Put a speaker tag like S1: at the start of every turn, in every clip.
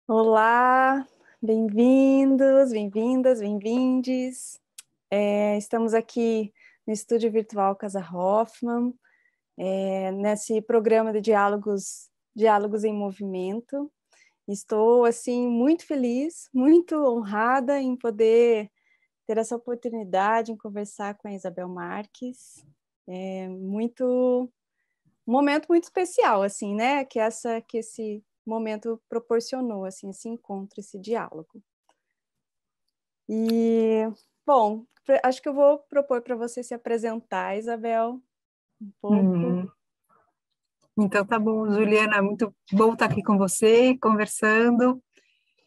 S1: Olá, bem-vindos, bem-vindas, bem-vindes. Estamos aqui no estúdio virtual Casa Hoffman, nesse programa de Diálogos em Movimento. Estou, assim, muito feliz, muito honrada em poder ter essa oportunidade em conversar com a Isabel Marques. Um momento muito especial, assim, né? Que esse momento proporcionou, assim, esse encontro, esse diálogo. E, bom, acho que eu vou propor para você se apresentar, Isabel, um pouco.
S2: Então tá bom, Juliana, muito bom estar aqui com você, conversando.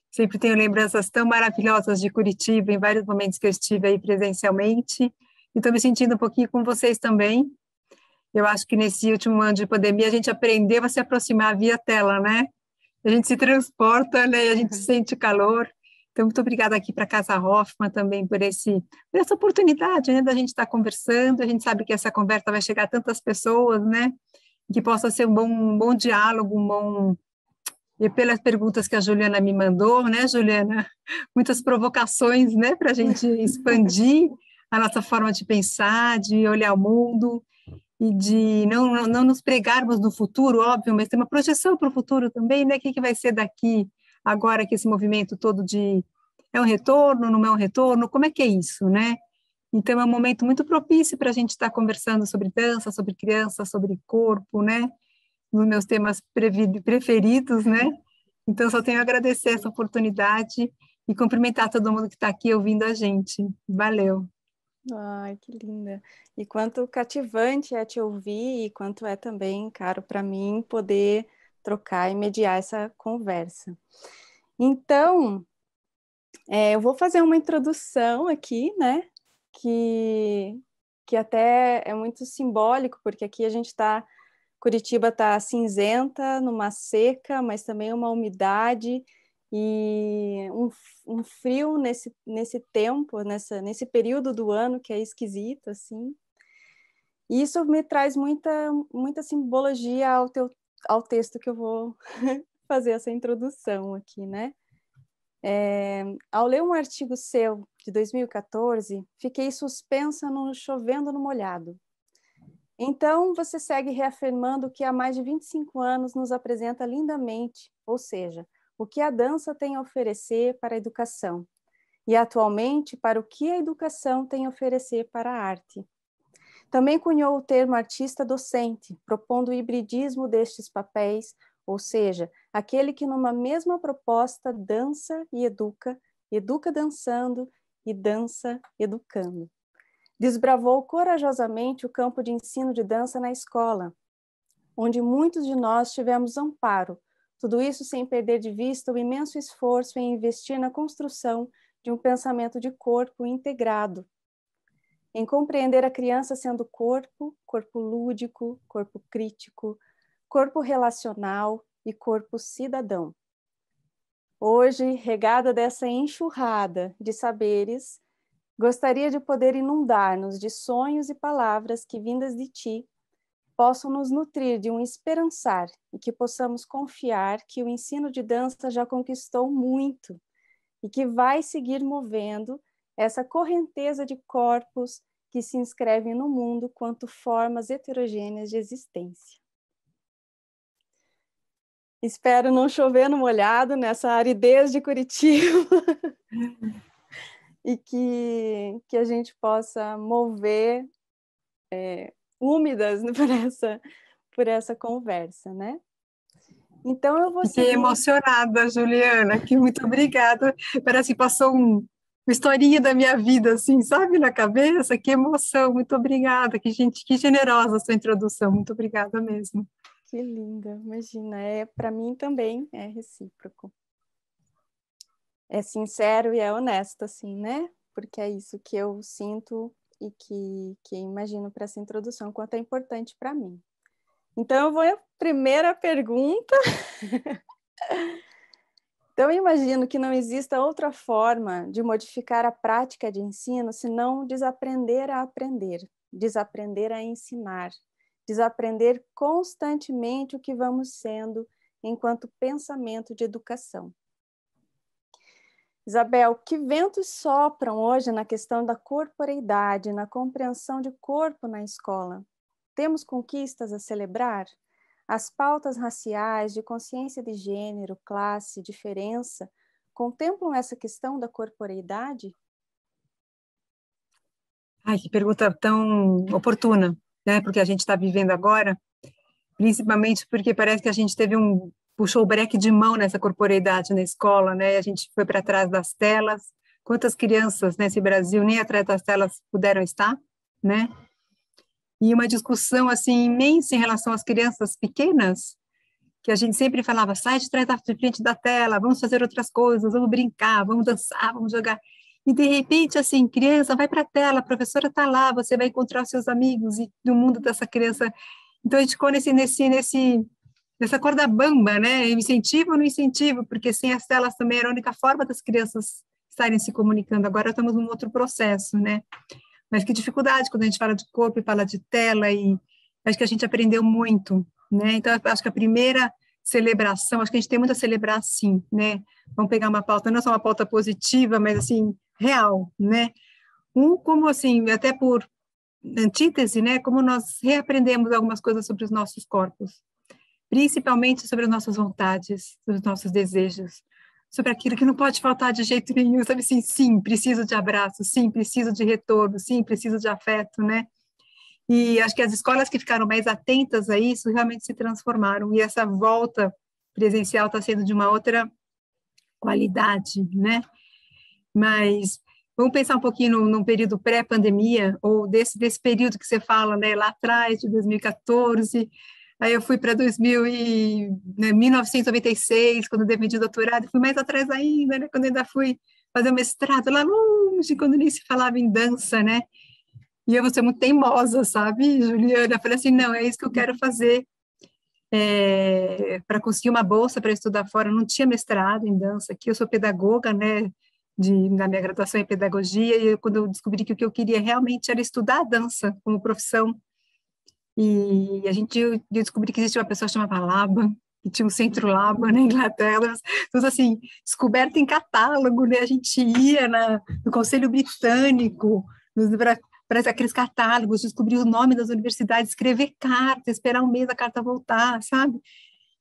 S2: Sempre tenho lembranças tão maravilhosas de Curitiba, em vários momentos que eu estive aí presencialmente. E estou me sentindo um pouquinho com vocês também. Eu acho que nesse último ano de pandemia a gente aprendeu a se aproximar via tela, né? A gente se transporta, né? E a gente sente calor. Então, muito obrigada aqui para a Casa Hoffman também por essa oportunidade, né, da gente estar conversando. A gente sabe que essa conversa vai chegar a tantas pessoas, né? Que possa ser um bom diálogo, E pelas perguntas que a Juliana me mandou, né, Juliana? Muitas provocações, né, para a gente expandir a nossa forma de pensar, de olhar o mundo e de não nos pregarmos no futuro, óbvio, mas ter uma projeção para o futuro também, né? O que vai ser daqui, agora que esse movimento todo de é um retorno, não é um retorno, como é que é isso, né? Então, é um momento muito propício para a gente estar conversando sobre dança, sobre criança, sobre corpo, né? Nos meus temas preferidos, né? Então, só tenho a agradecer essa oportunidade e cumprimentar todo mundo que está aqui ouvindo a gente. Valeu.
S1: Ai, que linda. E quanto cativante é te ouvir e quanto é também, caro, para mim poder trocar e mediar essa conversa. Então, eu vou fazer uma introdução aqui, né? Que, que até é muito simbólico, porque aqui a gente está. Curitiba está cinzenta, numa seca, mas também uma umidade e um frio nesse tempo, nesse período do ano que é esquisito, assim. E isso me traz muita simbologia ao texto que eu vou fazer essa introdução aqui, né? Ao ler um artigo seu de 2014, fiquei suspensa no chovendo no molhado. Então, você segue reafirmando o que há mais de 25 anos nos apresenta lindamente, ou seja, o que a dança tem a oferecer para a educação, e atualmente para o que a educação tem a oferecer para a arte. Também cunhou o termo artista-docente, propondo o hibridismo destes papéis, ou seja, aquele que numa mesma proposta dança e educa, educa dançando e dança educando. Desbravou corajosamente o campo de ensino de dança na escola, onde muitos de nós tivemos amparo, tudo isso sem perder de vista o imenso esforço em investir na construção de um pensamento de corpo integrado, em compreender a criança sendo corpo, corpo lúdico, corpo crítico, corpo relacional e corpo cidadão. Hoje, regada dessa enxurrada de saberes, gostaria de poder inundar-nos de sonhos e palavras que, vindas de ti, possam nos nutrir de um esperançar e que possamos confiar que o ensino de dança já conquistou muito e que vai seguir movendo essa correnteza de corpos que se inscrevem no mundo quanto formas heterogêneas de existência. Espero não chover no molhado nessa aridez de Curitiba e que a gente possa mover úmidas por essa conversa, né? Então eu vou
S2: Fiquei
S1: seguir.
S2: emocionada, Juliana, que muito obrigada. Parece que passou uma historinha da minha vida, assim, sabe, na cabeça. Que emoção, muito obrigada. Que gente, que generosa a sua introdução. Muito obrigada mesmo.
S1: Que linda, imagina. Para mim também é recíproco. É sincero e é honesto, assim, né? Porque é isso que eu sinto e que imagino para essa introdução, quanto é importante para mim. Então, eu vou à primeira pergunta. Então, eu imagino que não exista outra forma de modificar a prática de ensino senão desaprender a aprender, desaprender a ensinar, desaprender constantemente o que vamos sendo enquanto pensamento de educação. Isabel, que ventos sopram hoje na questão da corporeidade, na compreensão de corpo na escola? Temos conquistas a celebrar? As pautas raciais, de consciência de gênero, classe, diferença, contemplam essa questão da corporeidade?
S2: Ai, que pergunta tão oportuna, né? Porque a gente está vivendo agora, principalmente porque parece que a gente puxou o breque de mão nessa corporeidade na escola, né? A gente foi para trás das telas. Quantas crianças nesse Brasil nem atrás das telas puderam estar, né? E uma discussão assim imensa em relação às crianças pequenas, que a gente sempre falava, sai de trás de frente da tela, vamos fazer outras coisas, vamos brincar, vamos dançar, vamos jogar. E de repente, assim, criança, vai para a tela, a professora está lá, você vai encontrar os seus amigos e no mundo dessa criança. Então a gente ficou nessa corda bamba, né? Incentivo ou não incentivo, porque sem as telas também era a única forma das crianças estarem se comunicando. Agora estamos num outro processo, né? Mas que dificuldade quando a gente fala de corpo e fala de tela, e acho que a gente aprendeu muito, né? Então, acho que a primeira celebração, acho que a gente tem muito a celebrar, sim, né? Vamos pegar uma pauta, não só uma pauta positiva, mas, assim, real, né? Como, assim, até por antítese, né? Como nós reaprendemos algumas coisas sobre os nossos corpos, principalmente sobre as nossas vontades, sobre os nossos desejos, sobre aquilo que não pode faltar de jeito nenhum, sabe assim, sim, preciso de abraço, sim, preciso de retorno, sim, preciso de afeto, né? E acho que as escolas que ficaram mais atentas a isso realmente se transformaram, e essa volta presencial está sendo de uma outra qualidade, né? Mas vamos pensar um pouquinho num período pré-pandemia, ou desse período que você fala, né, lá atrás, de 2014, aí eu fui para 1996, quando eu defendi doutorado, e fui mais atrás ainda, né, quando eu ainda fui fazer o mestrado lá longe, quando nem se falava em dança, né? E eu vou ser muito teimosa, sabe, Juliana? Eu falei assim, não, é isso que eu quero fazer. Para conseguir uma bolsa para estudar fora, eu não tinha mestrado em dança aqui, eu sou pedagoga, né, na minha graduação em pedagogia, e quando eu descobri que o que eu queria realmente era estudar dança como profissão, e eu descobri que existia uma pessoa chamada Laban, que tinha um centro Laban na Inglaterra, tudo assim, descoberta em catálogo, né, a gente ia no Conselho Britânico, para aqueles catálogos, descobrir o nome das universidades, escrever carta, esperar um mês a carta voltar, sabe?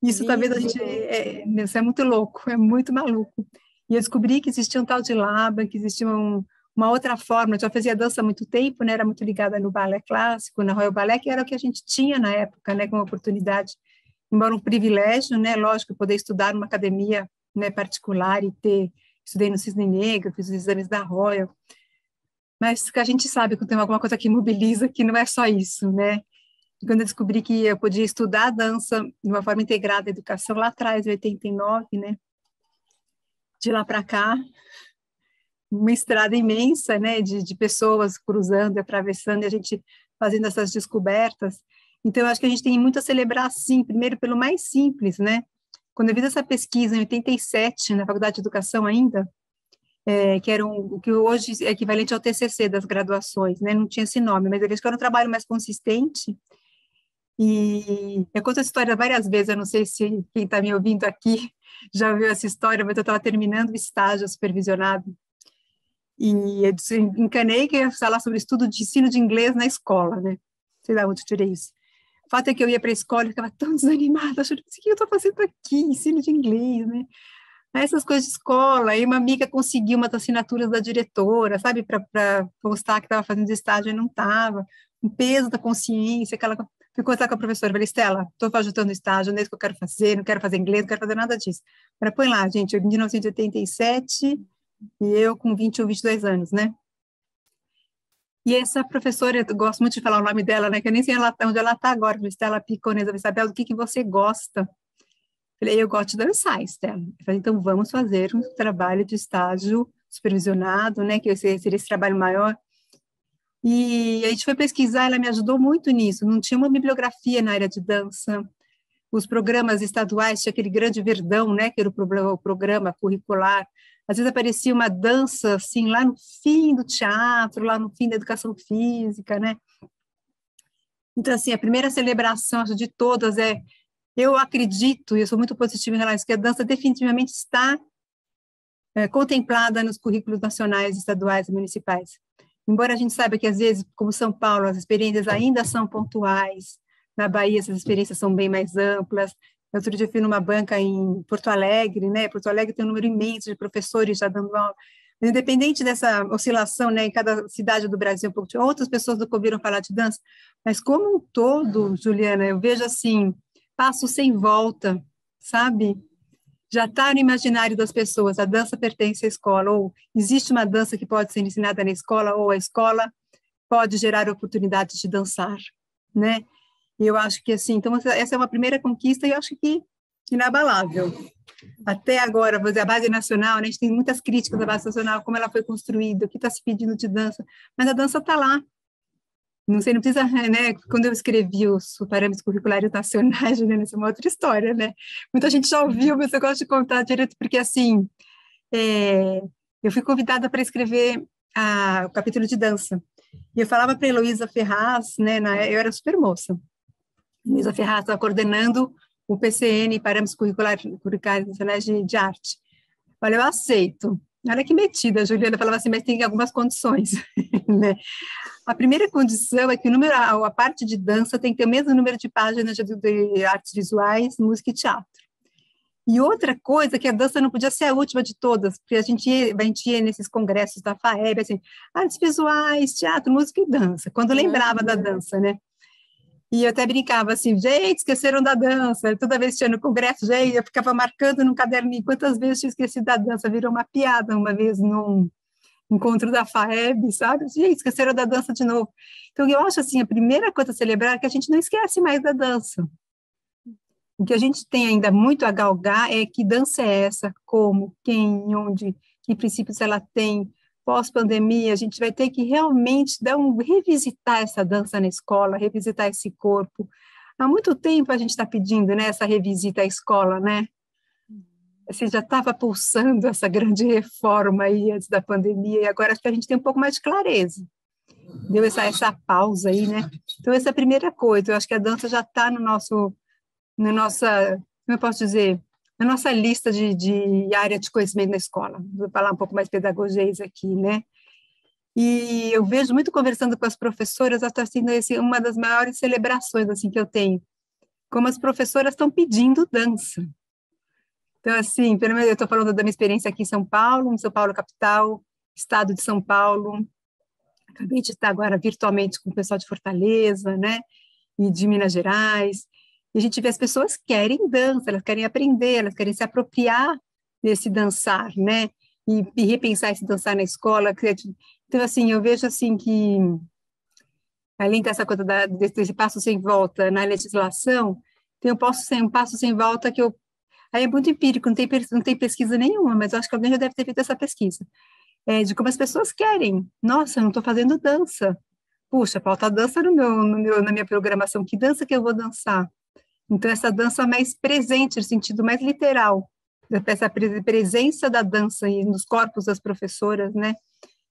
S2: Isso talvez a gente, isso é muito louco, é muito maluco. E eu descobri que existia um tal de Laban, que existia uma outra forma. Eu já fazia dança há muito tempo, né? Era muito ligada no balé clássico, na Royal Ballet, que era o que a gente tinha na época, né? Como oportunidade, embora um privilégio, né? Lógico, poder estudar numa academia, né, particular e estudei no Cisne Negro, fiz os exames da Royal, mas que a gente sabe que tem alguma coisa que mobiliza, que não é só isso, né? E quando eu descobri que eu podia estudar dança de uma forma integrada à educação, lá atrás, em 89, né? De lá para cá, uma estrada imensa, né? De pessoas cruzando, atravessando, e a gente fazendo essas descobertas. Então, eu acho que a gente tem muito a celebrar, sim, primeiro pelo mais simples, né? Quando eu fiz essa pesquisa em 87, na Faculdade de Educação ainda, que era o que hoje é equivalente ao TCC das graduações, né? Não tinha esse nome, mas eles queriam um trabalho mais consistente. E eu conto essa história várias vezes, eu não sei se quem está me ouvindo aqui já ouviu essa história, mas eu estava terminando o estágio supervisionado e eu encanei que eu ia falar sobre estudo de ensino de inglês na escola, né? Sei lá onde eu tirei isso. O fato é que eu ia para a escola e ficava tão desanimada, achando assim, o que eu estou fazendo aqui, ensino de inglês, né? Essas coisas de escola, aí uma amiga conseguiu umas assinaturas da diretora, sabe, para postar que estava fazendo estágio e não estava, um peso da consciência, aquela... Fui conversar com a professora, falei, Estela, estou ajudando o estágio, não é isso que eu quero fazer, não quero fazer inglês, não quero fazer nada disso. Ela põe lá, gente, eu em 1987 e eu com 21, 22 anos, né? E essa professora, eu gosto muito de falar o nome dela, né, que eu nem sei onde ela está agora, Estela Piconesa, Isabel, do que você gosta? Falei, eu gosto de dançar, Estela. Eu falei, então vamos fazer um trabalho de estágio supervisionado, né, que seria esse trabalho maior. E a gente foi pesquisar, ela me ajudou muito nisso, não tinha uma bibliografia na área de dança, os programas estaduais, tinha aquele grande Verdão, né, que era o programa curricular, às vezes aparecia uma dança, assim, lá no fim do teatro, lá no fim da educação física, né. Então, assim, a primeira celebração, acho, de todas eu acredito, e eu sou muito positiva em relação a isso, que a dança definitivamente está contemplada nos currículos nacionais, estaduais e municipais. Embora a gente saiba que, às vezes, como São Paulo, as experiências ainda são pontuais, na Bahia essas experiências são bem mais amplas. Outro dia eu fui numa banca em Porto Alegre, né? Porto Alegre tem um número imenso de professores já dando aula. Independente dessa oscilação, né, em cada cidade do Brasil, outras pessoas nunca ouviram falar de dança, mas como um todo, Juliana, eu vejo assim, passo sem volta, sabe? Já está no imaginário das pessoas, a dança pertence à escola, ou existe uma dança que pode ser ensinada na escola, ou a escola pode gerar oportunidades de dançar, né? E eu acho que, assim, então, essa é uma primeira conquista e eu acho que inabalável. Até agora, vou dizer, a base nacional, né, a gente tem muitas críticas da base nacional, como ela foi construída, o que está se pedindo de dança, mas a dança está lá. Não sei, não precisa, né? Quando eu escrevi os parâmetros curriculares nacionais, né, essa é uma outra história, né? Muita gente já ouviu, mas eu gosto de contar direto, porque, assim, eu fui convidada para escrever o capítulo de dança. E eu falava para a Heloísa Ferraz, né, eu era super moça. Heloísa Ferraz estava coordenando o PCN, Parâmetros Curriculares Nacionais de Arte. Olha, eu aceito. Olha que metida, a Juliana falava assim, mas tem algumas condições, né? A primeira condição é que a parte de dança tem que ter o mesmo número de páginas de artes visuais, música e teatro. E outra coisa é que a dança não podia ser a última de todas, porque a gente ia nesses congressos da FAEB, assim, artes visuais, teatro, música e dança, quando lembrava da dança, né? E eu até brincava assim, gente, esqueceram da dança. Toda vez que tinha no congresso, gente, eu ficava marcando no caderninho quantas vezes eu tinha esquecido da dança. Virou uma piada uma vez num encontro da FAEB, sabe? Gente, esqueceram da dança de novo. Então, eu acho assim, a primeira coisa a celebrar é que a gente não esquece mais da dança. O que a gente tem ainda muito a galgar é que dança é essa, como, quem, onde, que princípios ela tem. Pós-pandemia, a gente vai ter que realmente revisitar essa dança na escola, revisitar esse corpo. Há muito tempo a gente está pedindo, né, essa revisita à escola, né? Assim, já estava pulsando essa grande reforma aí antes da pandemia, e agora acho que a gente tem um pouco mais de clareza. Deu essa pausa aí, né? Então, essa é a primeira coisa. Eu acho que a dança já está na nossa, como eu posso dizer, na nossa lista de área de conhecimento na escola. Vou falar um pouco mais pedagogês aqui, né? E eu vejo muito conversando com as professoras, está sendo uma das maiores celebrações assim que eu tenho, como as professoras estão pedindo dança. Então, assim, pelo menos eu estou falando da minha experiência aqui em São Paulo capital, estado de São Paulo. Acabei de estar agora virtualmente com o pessoal de Fortaleza, né? E de Minas Gerais. E a gente vê as pessoas querem dança, elas querem aprender, elas querem se apropriar desse dançar, né? E repensar esse dançar na escola. Então, assim, eu vejo assim que, além dessa coisa desse passo sem volta na legislação, tem um passo sem volta que aí é muito empírico, não tem pesquisa nenhuma, mas eu acho que alguém já deve ter feito essa pesquisa, de como as pessoas querem. Nossa, eu não estou fazendo dança. Puxa, falta dança na minha programação. Que dança que eu vou dançar? Então, essa dança mais presente, no sentido mais literal, essa presença da dança nos corpos das professoras, né?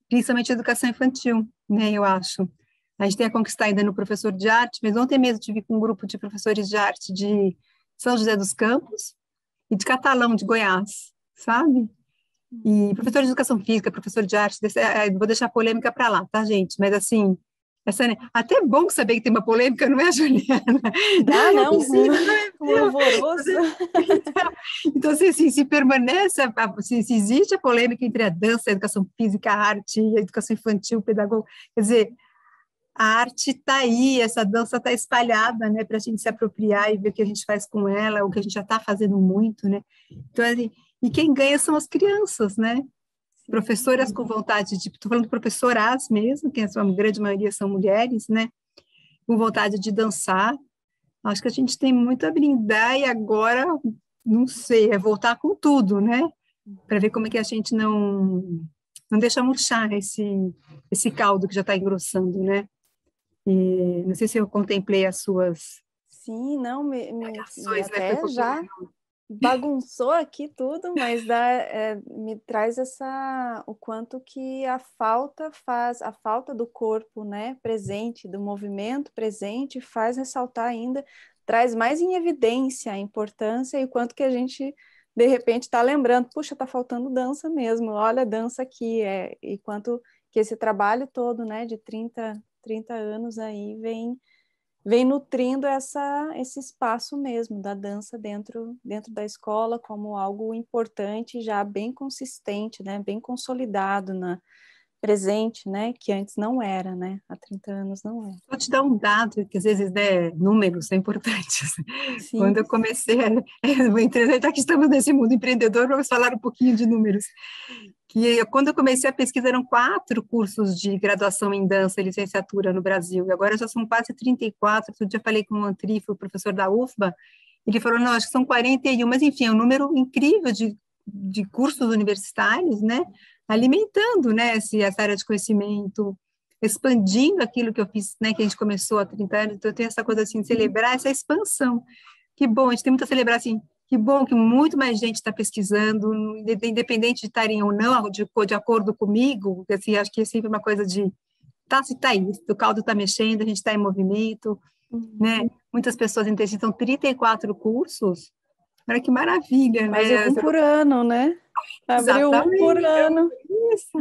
S2: Principalmente educação infantil, né? Eu acho. A gente tem a conquistar ainda no professor de arte, mas ontem mesmo tive com um grupo de professores de arte de São José dos Campos e de Catalão, de Goiás, sabe? E professor de educação física, professor de arte, vou deixar a polêmica para lá, tá, gente? Mas, assim, até é bom saber que tem uma polêmica, não é, Juliana?
S1: Ah, não, um
S2: Então,
S1: alvoroço.
S2: então se permanece, se existe a polêmica entre a dança, a educação física, a arte, a educação infantil, o pedagogo, quer dizer, a arte está aí, essa dança está espalhada, né, para a gente se apropriar e ver o que a gente faz com ela, o que a gente já está fazendo muito, né? Então, assim, e quem ganha são as crianças, né? Professoras com vontade estou falando de professoras mesmo, que a sua grande maioria são mulheres, né? Com vontade de dançar. Acho que a gente tem muito a brindar e agora, não sei, é voltar com tudo, né? Para ver como é que a gente não deixa murchar esse caldo que já está engrossando, né? E não sei se eu contemplei as suas
S1: Sim, não, e
S2: ações, né? Foi um
S1: até
S2: pouquinho.
S1: já bagunçou aqui tudo, mas me traz o quanto que a falta do corpo, né, presente, do movimento presente, faz ressaltar ainda, traz mais em evidência a importância e o quanto que a gente de repente está lembrando, puxa, está faltando dança mesmo, olha a dança aqui, e quanto que esse trabalho todo, né, de 30 anos aí vem nutrindo esse espaço mesmo da dança dentro da escola como algo importante, já bem consistente, né, bem consolidado presente, né, que antes não era, né, há 30 anos não era.
S2: Vou te dar um dado, que às vezes, né, números são importantes.
S1: Sim.
S2: Quando eu comecei, já que estamos nesse mundo empreendedor, vamos falar um pouquinho de números. Quando eu comecei a pesquisa, eram 4 cursos de graduação em dança e licenciatura no Brasil, e agora já são quase 34. Outro dia eu falei com o Antrif, o professor da UFBA, ele falou, não, acho que são 41, mas enfim, é um número incrível de cursos universitários, né, alimentando, né, essa área de conhecimento, expandindo aquilo que eu fiz, né, que a gente começou há 30 anos, então eu tenho essa coisa assim, de celebrar essa expansão. Que bom, a gente tem muito a celebrar, assim, que bom que muito mais gente está pesquisando, independente de estarem ou não de acordo comigo, assim, acho que é sempre uma coisa de, se tá aí, o caldo está mexendo, a gente está em movimento, né, muitas pessoas interessam, são 34 cursos, olha que maravilha,
S1: Quase
S2: né?
S1: um por ano, né? Abriu um por ano.
S2: Isso.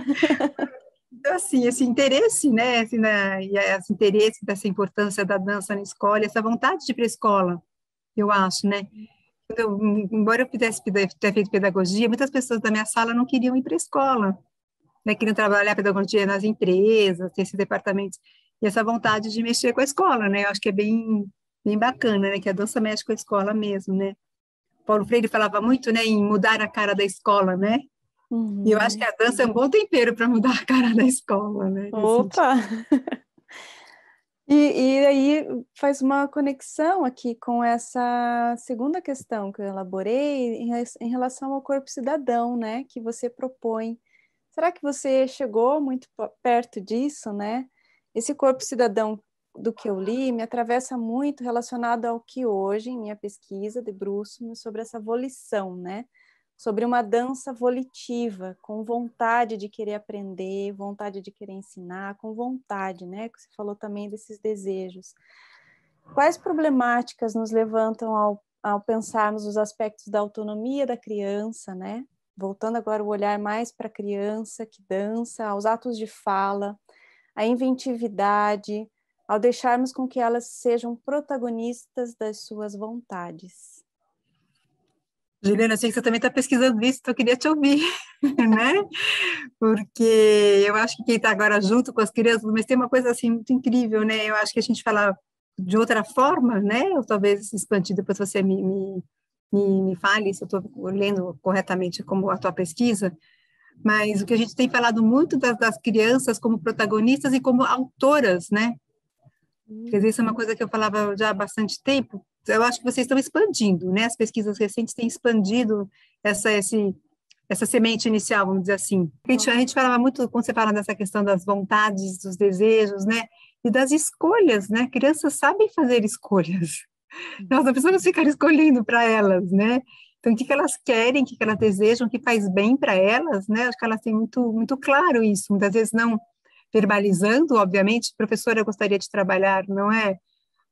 S2: Então, assim, esse interesse, né, assim, e esse interesse dessa importância da dança na escola, essa vontade de ir para a escola, eu acho, né? Embora eu ter feito pedagogia, muitas pessoas da minha sala não queriam ir para a escola, né? Queriam trabalhar pedagogia nas empresas, ter esse departamento, e essa vontade de mexer com a escola, né? Eu acho que é bem bacana, né? Que a dança mexe com a escola mesmo, né? Paulo Freire falava muito, né, em mudar a cara da escola, né? E eu acho que a dança é um bom tempero para mudar a cara da escola, né?
S1: Opa! E aí faz uma conexão aqui com essa segunda questão que eu elaborei em relação ao corpo cidadão, né, que você propõe. Será que você chegou muito perto disso, né? Esse corpo cidadão do que eu li me atravessa muito relacionado ao que hoje, em minha pesquisa, debruço-me sobre essa volição, né? Sobre uma dança volitiva, com vontade de querer aprender, vontade de querer ensinar, com vontade, né? Que você falou também desses desejos. Quais problemáticas nos levantam ao pensarmos os aspectos da autonomia da criança, né? Voltando agora o olhar mais para a criança que dança, aos atos de fala, a inventividade, ao deixarmos com que elas sejam protagonistas das suas vontades.
S2: Juliana, eu sei que você também está pesquisando isso, então eu queria te ouvir, né? Porque eu acho que quem está agora junto com as crianças, mas tem uma coisa assim muito incrível, né? Eu acho que a gente fala de outra forma, né? Ou talvez expandir, depois você me fale se eu estou lendo corretamente como a tua pesquisa, mas o que a gente tem falado muito das crianças como protagonistas e como autoras, né? Quer dizer, isso é uma coisa que eu falava já há bastante tempo. Eu acho que vocês estão expandindo, né? As pesquisas recentes têm expandido essa semente inicial, vamos dizer assim. A gente falava muito, quando você fala dessa questão das vontades, dos desejos, né? E das escolhas, né? Crianças sabem fazer escolhas. Nós não precisamos ficar escolhendo para elas, né? Então, o que elas querem, o que elas desejam, o que faz bem para elas, né? Acho que elas têm muito claro isso. Muitas vezes não verbalizando, obviamente. Professora, eu gostaria de trabalhar, não é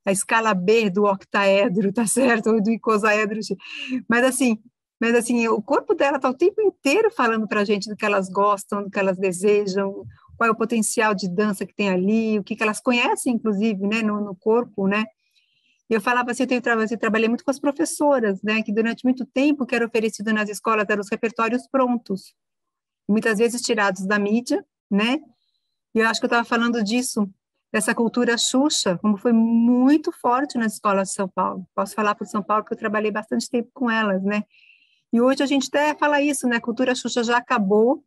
S2: a escala B do octaedro, tá certo? Ou do icosaedro. Mas assim, o corpo dela está o tempo inteiro falando para a gente do que elas gostam, do que elas desejam, qual é o potencial de dança que tem ali, o que elas conhecem, inclusive, né, no corpo, né? E eu falava assim, eu trabalhei muito com as professoras, né, que durante muito tempo o que era oferecido nas escolas eram os repertórios prontos, muitas vezes tirados da mídia, né? E eu acho que eu estava falando disso, dessa cultura Xuxa, como foi muito forte nas escolas de São Paulo. Posso falar por São Paulo, porque eu trabalhei bastante tempo com elas, né? E hoje a gente até fala isso, né? A cultura Xuxa já acabou,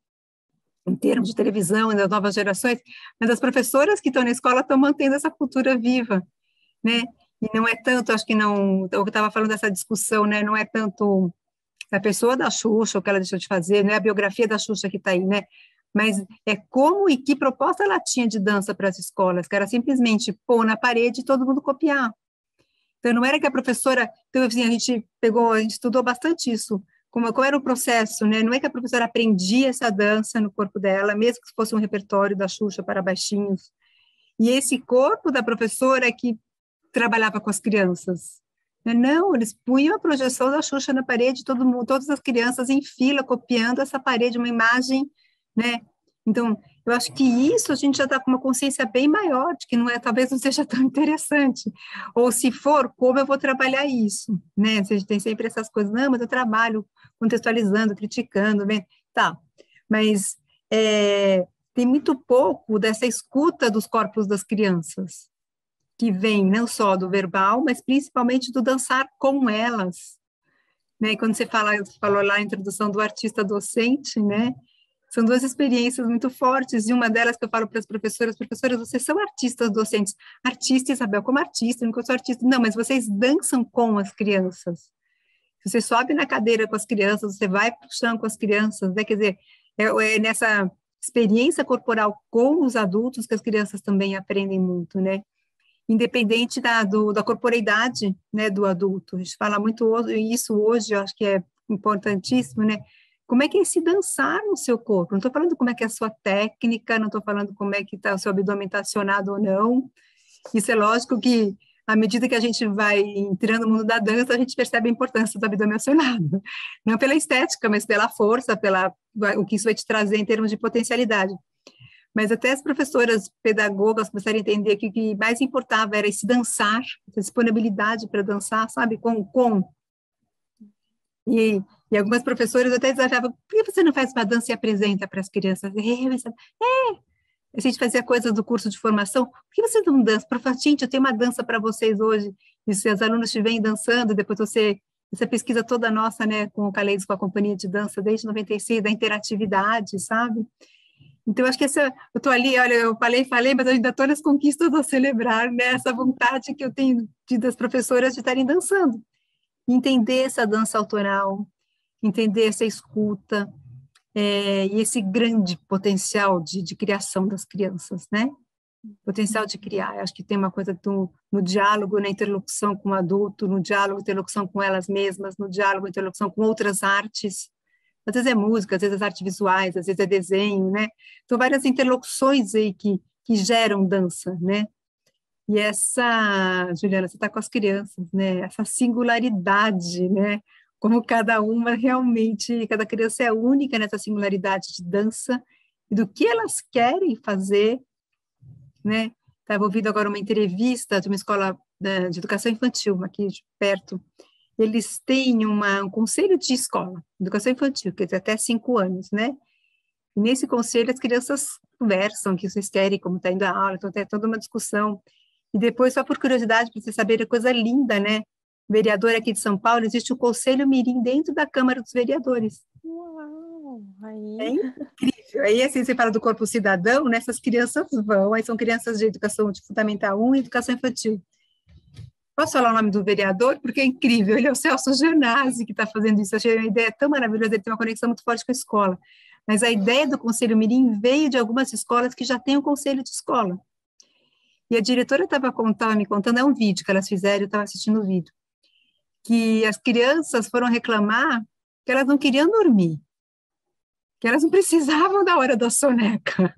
S2: em termos de televisão e das novas gerações, mas as professoras que estão na escola estão mantendo essa cultura viva, né? E não é tanto, acho que não, eu estava falando dessa discussão, né? Não é tanto a pessoa da Xuxa, o que ela deixou de fazer, não é a biografia da Xuxa que está aí, né? Mas é como e que proposta ela tinha de dança para as escolas, que era simplesmente pôr na parede e todo mundo copiar. Então, não era que a professora... Então, assim, a gente estudou bastante isso, como era o processo, né? Não é que a professora aprendia essa dança no corpo dela, mesmo que fosse um repertório da Xuxa para baixinhos. E esse corpo da professora é que trabalhava com as crianças, Não, eles punham a projeção da Xuxa na parede, todo mundo, todas as crianças em fila, copiando essa parede, uma imagem, né? Então, eu acho que isso a gente já está com uma consciência bem maior, de que não é, talvez não seja tão interessante. Ou se for, como eu vou trabalhar isso, né? A gente tem sempre essas coisas, não, mas eu trabalho contextualizando, criticando, né? Tá, mas tem muito pouco dessa escuta dos corpos das crianças, que vem não só do verbal, mas principalmente do dançar com elas, né? E quando você falou lá a introdução do artista docente, né? São duas experiências muito fortes, e uma delas que eu falo para as professoras, vocês são artistas docentes. Artista, Isabel, como artista, não que eu sou artista. Não, mas vocês dançam com as crianças. Você sobe na cadeira com as crianças, você vai para o chão com as crianças, né? Quer dizer, é nessa experiência corporal com os adultos que as crianças também aprendem muito, né? Independente da corporeidade, né, do adulto. A gente fala muito isso hoje, eu acho que é importantíssimo, né? Como é que é esse dançar no seu corpo? Não estou falando como é que é a sua técnica, não estou falando como é que está o seu abdômen está acionado ou não. Isso é lógico que, à medida que a gente vai entrando no mundo da dança, a gente percebe a importância do abdômen acionado. Não pela estética, mas pela força, o que isso vai te trazer em termos de potencialidade. Mas até as professoras pedagogas começaram a entender que o que mais importava era esse dançar, essa disponibilidade para dançar, sabe, e algumas professoras até desafiavam, por que você não faz uma dança e apresenta para as crianças? A gente fazia coisas do curso de formação, por que você não dança? Professor, gente, eu tenho uma dança para vocês hoje, e se as alunas estiverem dançando, depois essa pesquisa toda nossa, né, com o Caleidos, com a companhia de dança, desde 96, da interatividade, sabe? Então, acho que eu estou ali, olha, eu falei, mas eu ainda estou nas conquistas a celebrar, né, essa vontade que eu tenho das professoras de estarem dançando. Entender essa dança autoral, entender essa escuta, e esse grande potencial de criação das crianças, né? Potencial de criar. Acho que tem uma coisa no diálogo, na interlocução com o adulto, no diálogo, interlocução com elas mesmas, no diálogo, interlocução com outras artes. Às vezes é música, às vezes é arte visuais, às vezes é desenho, né? São várias interlocuções aí que geram dança, né? E essa, Juliana, você está com as crianças, né? Essa singularidade, né? Como cada uma realmente, cada criança é única nessa singularidade de dança e do que elas querem fazer, né? Estava ouvindo agora uma entrevista de uma escola de educação infantil aqui de perto. Eles têm um conselho de escola, educação infantil, quer dizer, até 5 anos, né? E nesse conselho as crianças conversam o que vocês querem, como está indo a aula, então tem toda uma discussão. E depois, só por curiosidade, para vocês saberem, coisa linda, né? Vereador aqui de São Paulo, existe o Conselho Mirim dentro da Câmara dos Vereadores.
S1: Uau!
S2: É
S1: Aí...
S2: incrível. Aí, assim, você fala do corpo cidadão, né? Essas crianças vão, aí são crianças de educação de Fundamental 1 e educação infantil. Posso falar o nome do vereador? Porque é incrível, ele é o Celso Gianazzi que está fazendo isso. Eu achei uma ideia tão maravilhosa, ele tem uma conexão muito forte com a escola. Mas a ideia do Conselho Mirim veio de algumas escolas que já têm um conselho de escola. E a diretora estava me contando, é um vídeo que elas fizeram, eu estava assistindo o vídeo, que as crianças foram reclamar que elas não queriam dormir, que elas não precisavam da hora da soneca,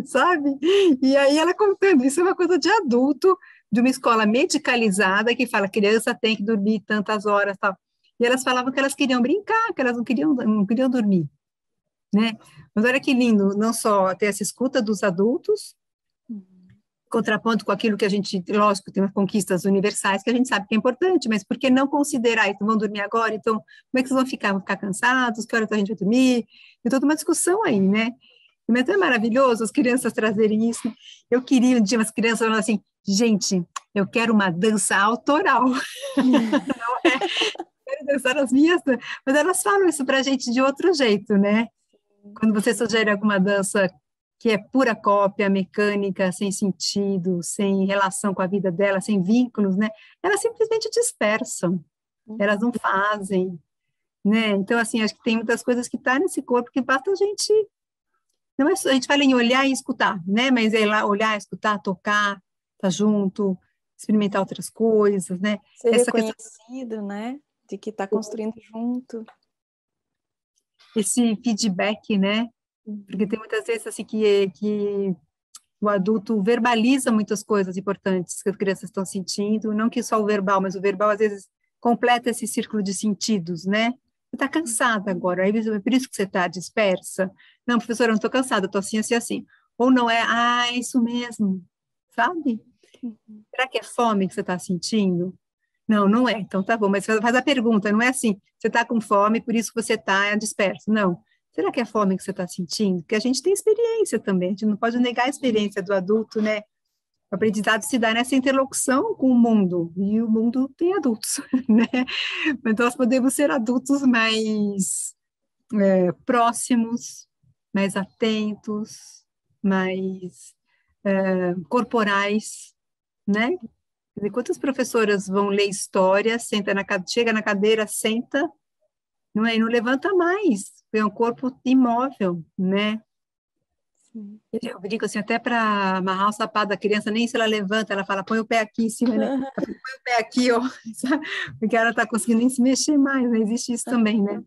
S2: sabe? E aí ela contando, isso é uma coisa de adulto, de uma escola medicalizada, que fala, criança tem que dormir tantas horas, tal. E elas falavam que elas queriam brincar, que elas não queriam dormir, né? Mas olha que lindo, não só ter essa escuta dos adultos, contraponto com aquilo que a gente, lógico, tem conquistas universais que a gente sabe que é importante, mas por que não considerar? Então, vão dormir agora? Então, como é que vocês vão ficar? Vão ficar cansados? Que horas a gente vai dormir? Tem toda uma discussão aí, né? Mas é maravilhoso as crianças trazerem isso. Eu queria um dia umas crianças falando assim, gente, eu quero uma dança autoral. Não é? Quero dançar as minhas, mas elas falam isso para a gente de outro jeito, né? Quando você sugere alguma dança que é pura cópia, mecânica, sem sentido, sem relação com a vida dela, sem vínculos, né? Elas simplesmente dispersam, elas não fazem, né? Então, assim, acho que tem muitas coisas que tá nesse corpo que basta a gente, não é, a gente fala em olhar e escutar, né? Mas é lá olhar, escutar, tocar, tá junto, experimentar outras coisas, né?
S1: Ser
S2: Essa questão,
S1: reconhecido, né? De que está construindo junto.
S2: esse feedback, né? Porque tem muitas vezes assim que o adulto verbaliza muitas coisas importantes que as crianças estão sentindo, não que só o verbal, mas o verbal às vezes completa esse círculo de sentidos, né? Você está cansada agora, aí é por isso que você está dispersa. Não, professora, eu não estou cansada, eu estou assim, assim, assim. Ou não é, é isso mesmo, sabe? Será que é fome que você está sentindo? Não, não é. Então tá bom, mas faz a pergunta, não é assim, você está com fome, por isso que você está disperso. Não. Será que é fome que você está sentindo? Porque a gente tem experiência também, a gente não pode negar a experiência do adulto, né? O aprendizado se dá nessa interlocução com o mundo, e o mundo tem adultos, né? Mas nós podemos ser adultos mais próximos, mais atentos, mais corporais, né? Quer dizer, quantas professoras vão ler história, chega na cadeira, senta, não é? E não levanta mais, é um corpo imóvel, né?
S1: Sim.
S2: Eu digo assim, até para amarrar o sapato da criança, nem se ela levanta, ela fala, põe o pé aqui em cima, né? Põe o pé aqui, ó, porque ela está conseguindo nem se mexer mais, né? Existe isso também, né?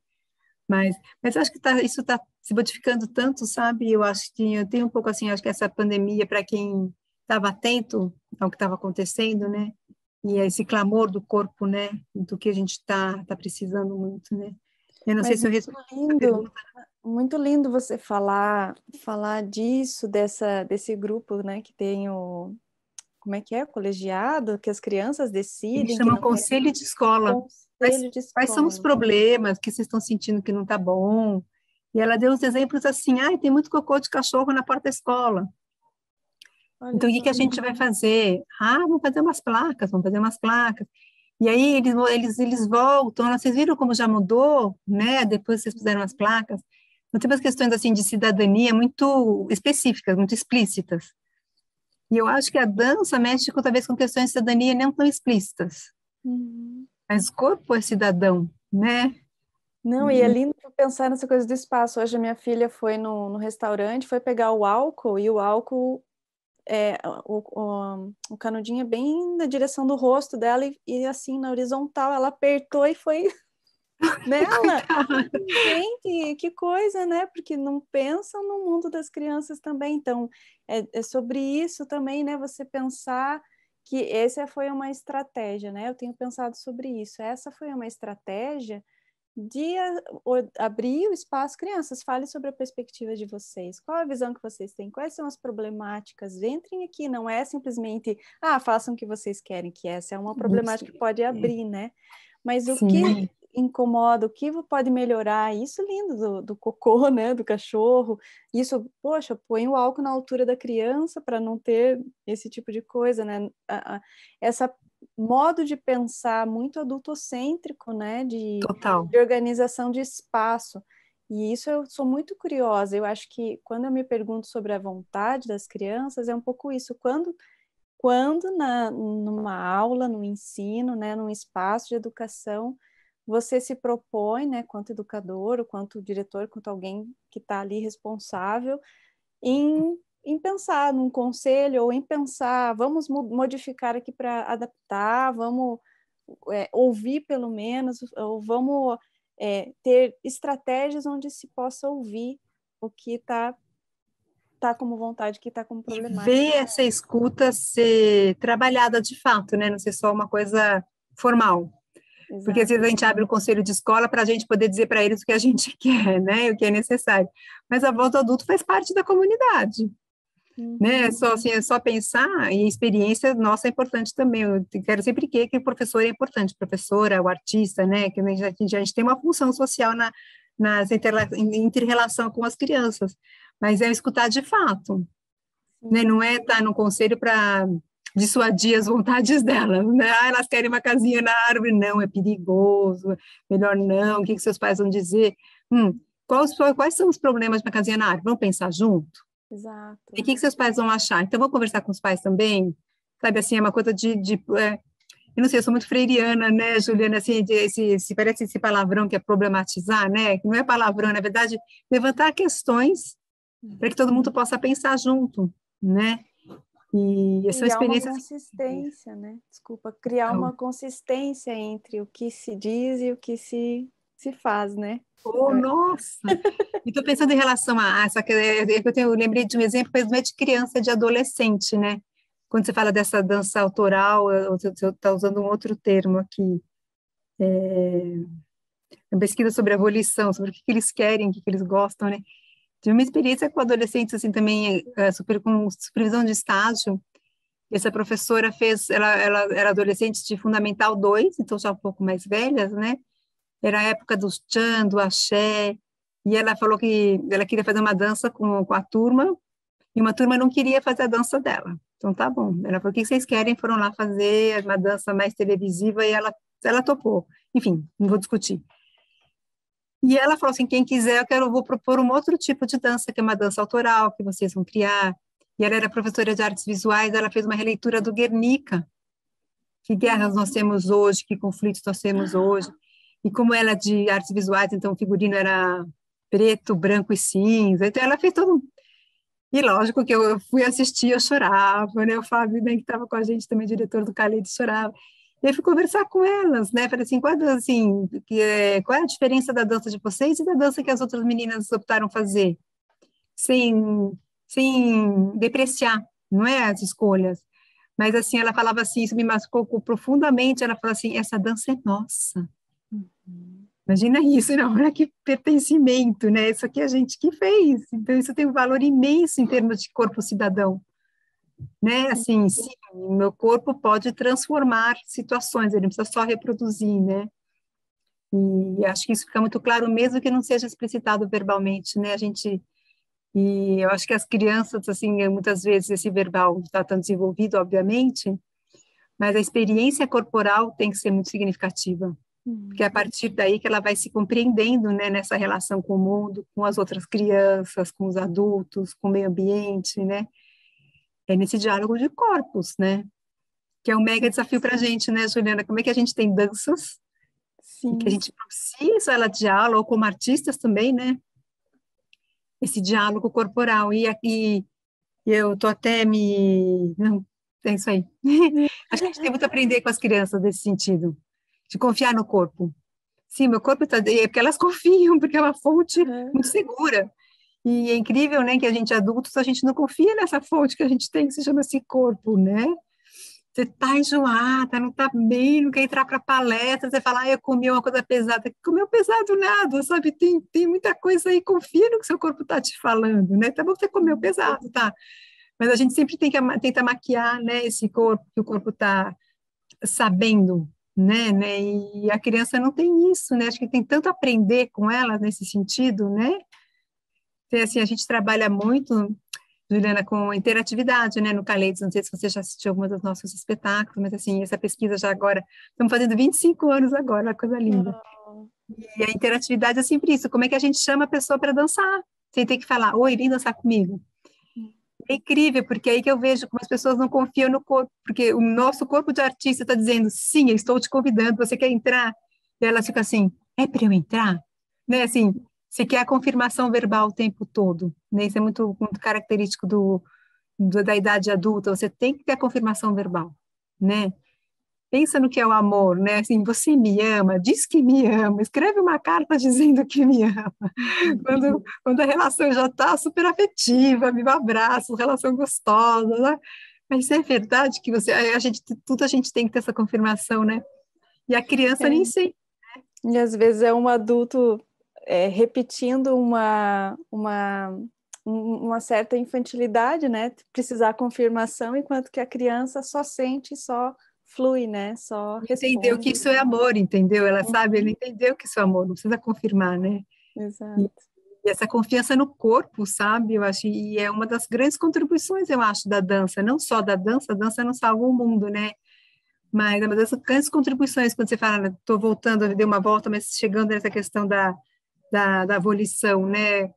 S2: Mas eu acho que isso está se modificando tanto, sabe? Eu acho que eu tenho um pouco assim, acho que essa pandemia, para quem estava atento ao que estava acontecendo, né? E esse clamor do corpo, né? Do que a gente está precisando muito, né? Eu não sei
S1: Mas
S2: se eu respondi a pergunta.
S1: muito lindo você falar disso, desse grupo, né, que tem como é que é? Colegiado, que as crianças
S2: Eles
S1: decidem, que
S2: chamam
S1: não é
S2: conselho de escola.
S1: conselho de
S2: Quais são os
S1: escola.
S2: problemas que vocês estão sentindo que não está bom? E ela deu uns exemplos assim, tem muito cocô de cachorro na porta da escola.
S1: Olha
S2: Então, o que
S1: só.
S2: que a gente vai fazer? Vamos fazer umas placas, vamos fazer umas placas. E aí eles voltam, vocês viram como já mudou, né? Depois vocês fizeram as placas. Então, tem umas questões assim de cidadania muito específicas, muito explícitas. E eu acho que a dança mexe talvez com questões de cidadania não tão explícitas.
S1: Uhum.
S2: Mas o corpo é cidadão, né?
S1: Não, e é lindo pensar nessa coisa do espaço. Hoje a minha filha foi no restaurante, foi pegar o álcool, e o álcool, o canudinho é bem na direção do rosto dela, e assim, na horizontal, ela apertou e foi nela.
S2: Coitada.
S1: Gente, que coisa, né? Porque não pensam no mundo das crianças também. Então, é sobre isso também, né? Você pensar que essa foi uma estratégia, né? Eu tenho pensado sobre isso. Essa foi uma estratégia de abrir o espaço. Crianças, fale sobre a perspectiva de vocês. Qual a visão que vocês têm? Quais são as problemáticas? Entrem aqui, não é simplesmente, façam o que vocês querem, que essa é uma problemática que pode abrir, né? Mas o que
S2: Sim,
S1: incomoda, o que pode melhorar? Isso lindo do cocô, né? Do cachorro. Isso, poxa, põe o álcool na altura da criança para não ter esse tipo de coisa, né? Essa modo de pensar muito adultocêntrico, né?
S2: total.
S1: De organização de espaço. E isso eu sou muito curiosa. Eu acho que quando eu me pergunto sobre a vontade das crianças, é um pouco isso. Quando numa aula, no ensino, né, num espaço de educação, você se propõe, né, quanto educador, ou quanto diretor, quanto alguém que está ali responsável, em pensar num conselho, ou em pensar, vamos modificar aqui para adaptar, vamos ouvir pelo menos, ou vamos ter estratégias onde se possa ouvir o que tá como vontade, que está como
S2: E
S1: problemática.
S2: ver essa escuta ser trabalhada de fato, né? Não ser só uma coisa formal. Porque às
S1: Exato.
S2: vezes a gente abre o conselho de escola para a gente poder dizer para eles o que a gente quer, né? O que é necessário. Mas a voz do adulto faz parte da comunidade, né?
S1: Uhum.
S2: É só pensar, e a experiência nossa é importante também. Eu quero sempre que o professor é importante, professora, o artista, né? Que a gente tem uma função social nas inter-relação com as crianças, mas é escutar de fato, né?
S1: Sim.
S2: Não é estar no conselho para dissuadir as vontades delas, né? Elas querem uma casinha na árvore, não, é perigoso, melhor não, o que seus pais vão dizer? Quais são os problemas de uma casinha na árvore? Vamos pensar junto? E o
S1: Exato.
S2: que seus pais vão achar? Então, vamos conversar com os pais também? Sabe, assim, é uma coisa eu não sei, eu sou muito freiriana, né, Juliana, assim, parece esse palavrão que é problematizar, né, que não é palavrão, na verdade, levantar questões para que todo mundo possa pensar junto, né, e essa é uma
S1: Criar uma
S2: experiência assim,
S1: consistência, né? Desculpa, criar
S2: então,
S1: uma consistência entre o que se diz e o que se se faz, né?
S2: Oh, nossa! E estou pensando em relação só que eu lembrei de um exemplo, mas não é de criança, é de adolescente, né? Quando você fala dessa dança autoral, você está usando um outro termo aqui, uma pesquisa sobre abolição, sobre o que eles querem, o que eles gostam, né? Tive uma experiência com adolescentes, assim, também, com supervisão de estágio. Essa professora ela era adolescente de Fundamental 2, então já um pouco mais velhas, né? Era a época do tchan, do axé, e ela falou que ela queria fazer uma dança com a turma, e uma turma não queria fazer a dança dela. Então, tá bom. Ela falou, o que vocês querem? Foram lá fazer uma dança mais televisiva, e ela topou. Enfim, não vou discutir. E ela falou assim, quem quiser, vou propor um outro tipo de dança, que é uma dança autoral, que vocês vão criar. E ela era professora de artes visuais, ela fez uma releitura do Guernica. Que guerras nós temos hoje, que conflitos nós temos hoje. E como ela é de artes visuais, então o figurino era preto, branco e cinza. Então ela fez todo. E lógico que eu fui assistir, eu chorava, né? O Fábio, né, que estava com a gente também, diretor do Calede, chorava. E aí fui conversar com elas, né? Falei assim, qual é a diferença da dança de vocês e da dança que as outras meninas optaram fazer? Sem depreciar, não é, as escolhas. Mas assim, ela falava assim, isso me marcou profundamente, ela falou assim, essa dança é nossa. Imagina isso, não, olha que pertencimento, né? Isso aqui é a gente que fez. Então, isso tem um valor imenso em termos de corpo cidadão, né? Assim, sim, meu corpo pode transformar situações, ele não precisa só reproduzir, né? E acho que isso fica muito claro, mesmo que não seja explicitado verbalmente, né? E eu acho que as crianças, assim, muitas vezes esse verbal está tão desenvolvido, obviamente, mas a experiência corporal tem que ser muito significativa. Porque é a partir daí que ela vai se compreendendo, né, nessa relação com o mundo, com as outras crianças, com os adultos, com o meio ambiente, né? É nesse diálogo de corpos, né? Que é um mega desafio para a gente, né, Juliana? Como é que a gente tem danças e que a gente precisa ela de aula, ou como artistas também, né? Esse diálogo corporal. E eu tô até me... Não, é isso aí. Acho que a gente tem muito a aprender com as crianças nesse sentido, de confiar no corpo. Sim, meu corpo está... É porque elas confiam, porque é uma fonte muito segura. E é incrível, né, que a gente, adultos, a gente não confia nessa fonte que a gente tem, que se chama esse corpo, né? Você tá enjoada, não tá bem, não quer entrar para palestra, você fala, eu comi uma coisa pesada. Comeu pesado nada, sabe? Tem muita coisa aí, confia no que seu corpo tá te falando, né? Tá bom que você comeu pesado, tá? Mas a gente sempre tem que tentar maquiar, né, esse corpo, que o corpo tá sabendo, né? E a criança não tem isso, né? Acho que tem tanto a aprender com ela nesse sentido, né? Então, assim, a gente trabalha muito, Juliana, com interatividade, né, no Caleidos. Não sei se você já assistiu algum dos nossos espetáculos, mas, assim, essa pesquisa já agora, estamos fazendo 25 anos agora, uma coisa linda. E a interatividade é sempre isso, como é que a gente chama a pessoa para dançar, sem ter que falar, oi, vem dançar comigo. É incrível, porque é aí que eu vejo como as pessoas não confiam no corpo, porque o nosso corpo de artista está dizendo, sim, eu estou te convidando, você quer entrar? E elas ficam assim, é para eu entrar? Né, assim, você quer a confirmação verbal o tempo todo, né? Isso é muito, muito característico da idade adulta, você tem que ter a confirmação verbal, né? Pensa no que é o amor, né? Assim, você me ama, diz que me ama, escreve uma carta dizendo que me ama. Quando a relação já está super afetiva, me abraço, relação gostosa, né? Mas é verdade que tudo a gente tem que ter essa confirmação, né? E a criança nem sei.
S1: E às vezes é um adulto repetindo uma certa infantilidade, né? Precisar confirmação, enquanto que a criança só sente, só flui, né? Só responde.
S2: Entendeu que isso é amor, entendeu? Ela sabe, ela entendeu que isso é amor, não precisa confirmar, né?
S1: Exato.
S2: E essa confiança no corpo, sabe? Eu acho, e é uma das grandes contribuições, eu acho, da dança. Não só da dança, a dança não salva o mundo, né? Mas é uma das grandes contribuições, quando você fala, estou voltando, eu dei uma volta, mas chegando nessa questão da abolição, né?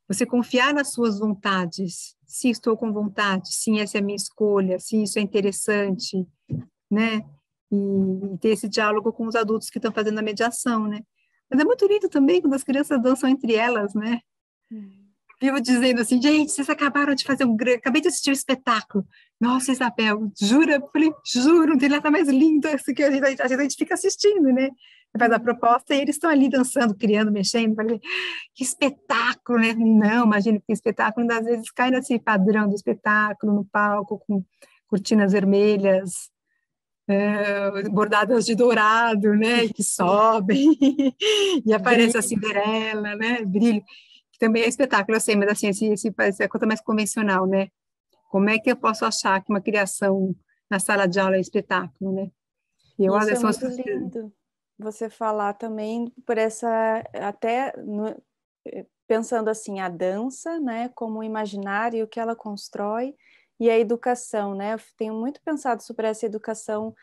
S2: Você confiar nas suas vontades. Sim, estou com vontade. Sim, essa é a minha escolha. Sim, isso é interessante, né? E ter esse diálogo com os adultos que estão fazendo a mediação, né? Mas é muito lindo também quando as crianças dançam entre elas, né? Vivo dizendo assim, gente, vocês acabaram de fazer acabei de assistir um espetáculo. Nossa, Isabel, jura? Eu falei, juro, não tem nada mais lindo assim que a gente fica assistindo, né? faz a proposta e eles estão ali dançando, criando, mexendo, falei, que espetáculo, né? Não, imagina que espetáculo, às vezes cai nesse padrão do espetáculo no palco, com cortinas vermelhas, bordadas de dourado, né? Que sobem, e aparece a
S1: Brilho.
S2: Cinderela, né? Brilho, que também é espetáculo, eu sei, mas assim, essa coisa mais convencional, né? Como é que eu posso achar que uma criação na sala de aula é espetáculo, né? E eu,
S1: Isso é
S2: são
S1: muito lindo. Você falar também por essa, até pensando assim, a dança, né, como o imaginário que ela constrói e a educação, né? Eu tenho muito pensado sobre essa educação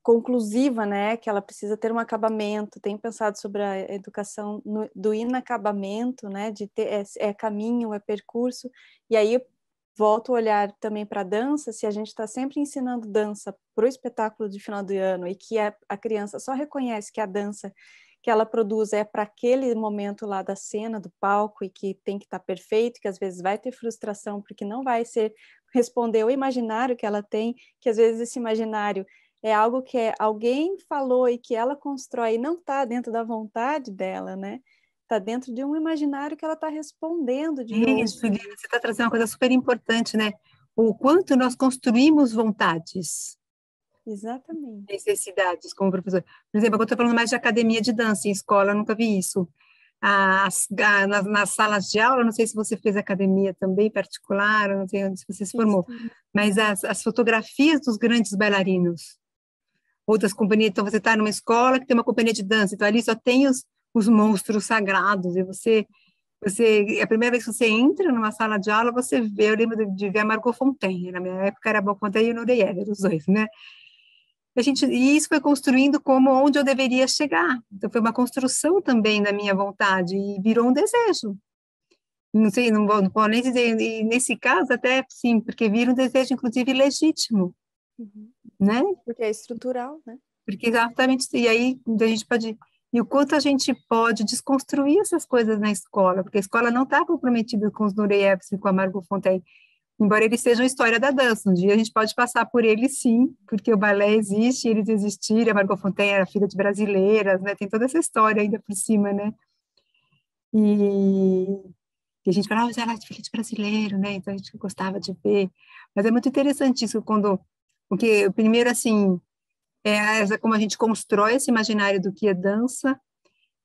S1: conclusiva, né, que ela precisa ter um acabamento. Tenho pensado sobre a educação do inacabamento, né, de ter caminho, é percurso. E aí eu volto a olhar também para a dança. Se a gente está sempre ensinando dança para o espetáculo de final de ano e que a criança só reconhece que a dança que ela produz é para aquele momento lá da cena, do palco, e que tem que estar perfeito, que às vezes vai ter frustração porque não vai ser responder o imaginário que ela tem, que às vezes esse imaginário é algo que alguém falou e que ela constrói e não está dentro da vontade dela, né? Está dentro de um imaginário que ela está respondendo de
S2: Isso,
S1: outro.
S2: Juliana, você está trazendo uma coisa super importante, né? O quanto nós construímos vontades,
S1: Exatamente.
S2: necessidades, como professor. Por exemplo, eu estou falando mais de academia de dança, em escola, eu nunca vi isso. Nas salas de aula, não sei se você fez academia também particular, eu não sei onde você se
S1: Isso.
S2: formou, mas as fotografias dos grandes bailarinos, outras companhias, então você está numa escola que tem uma companhia de dança, então ali só tem os monstros sagrados, e a primeira vez que você entra numa sala de aula, você vê, eu lembro de ver a Margot Fonteyn, na minha época era a Margot Fonteyn e o Nureyev, os dois, né? E isso foi construindo como onde eu deveria chegar. Então foi uma construção também da minha vontade e virou um desejo. Não sei, não vou nem dizer, e nesse caso até sim, porque vira um desejo inclusive legítimo,
S1: Uhum.
S2: né?
S1: Porque é estrutural, né?
S2: Porque exatamente, e aí a gente pode, e o quanto a gente pode desconstruir essas coisas na escola, porque a escola não está comprometida com os Nureyev e com a Margot Fonteyn, embora eles sejam história da dança. Um dia a gente pode passar por eles, sim, porque o balé existe, eles existiram, a Margot Fonteyn era filha de brasileiras, né? Tem toda essa história ainda por cima, né? E, e a gente fala, ela é filha de brasileiro, né? Então a gente gostava de ver. Mas é muito interessante isso, porque primeiro, assim, como a gente constrói esse imaginário do que é dança,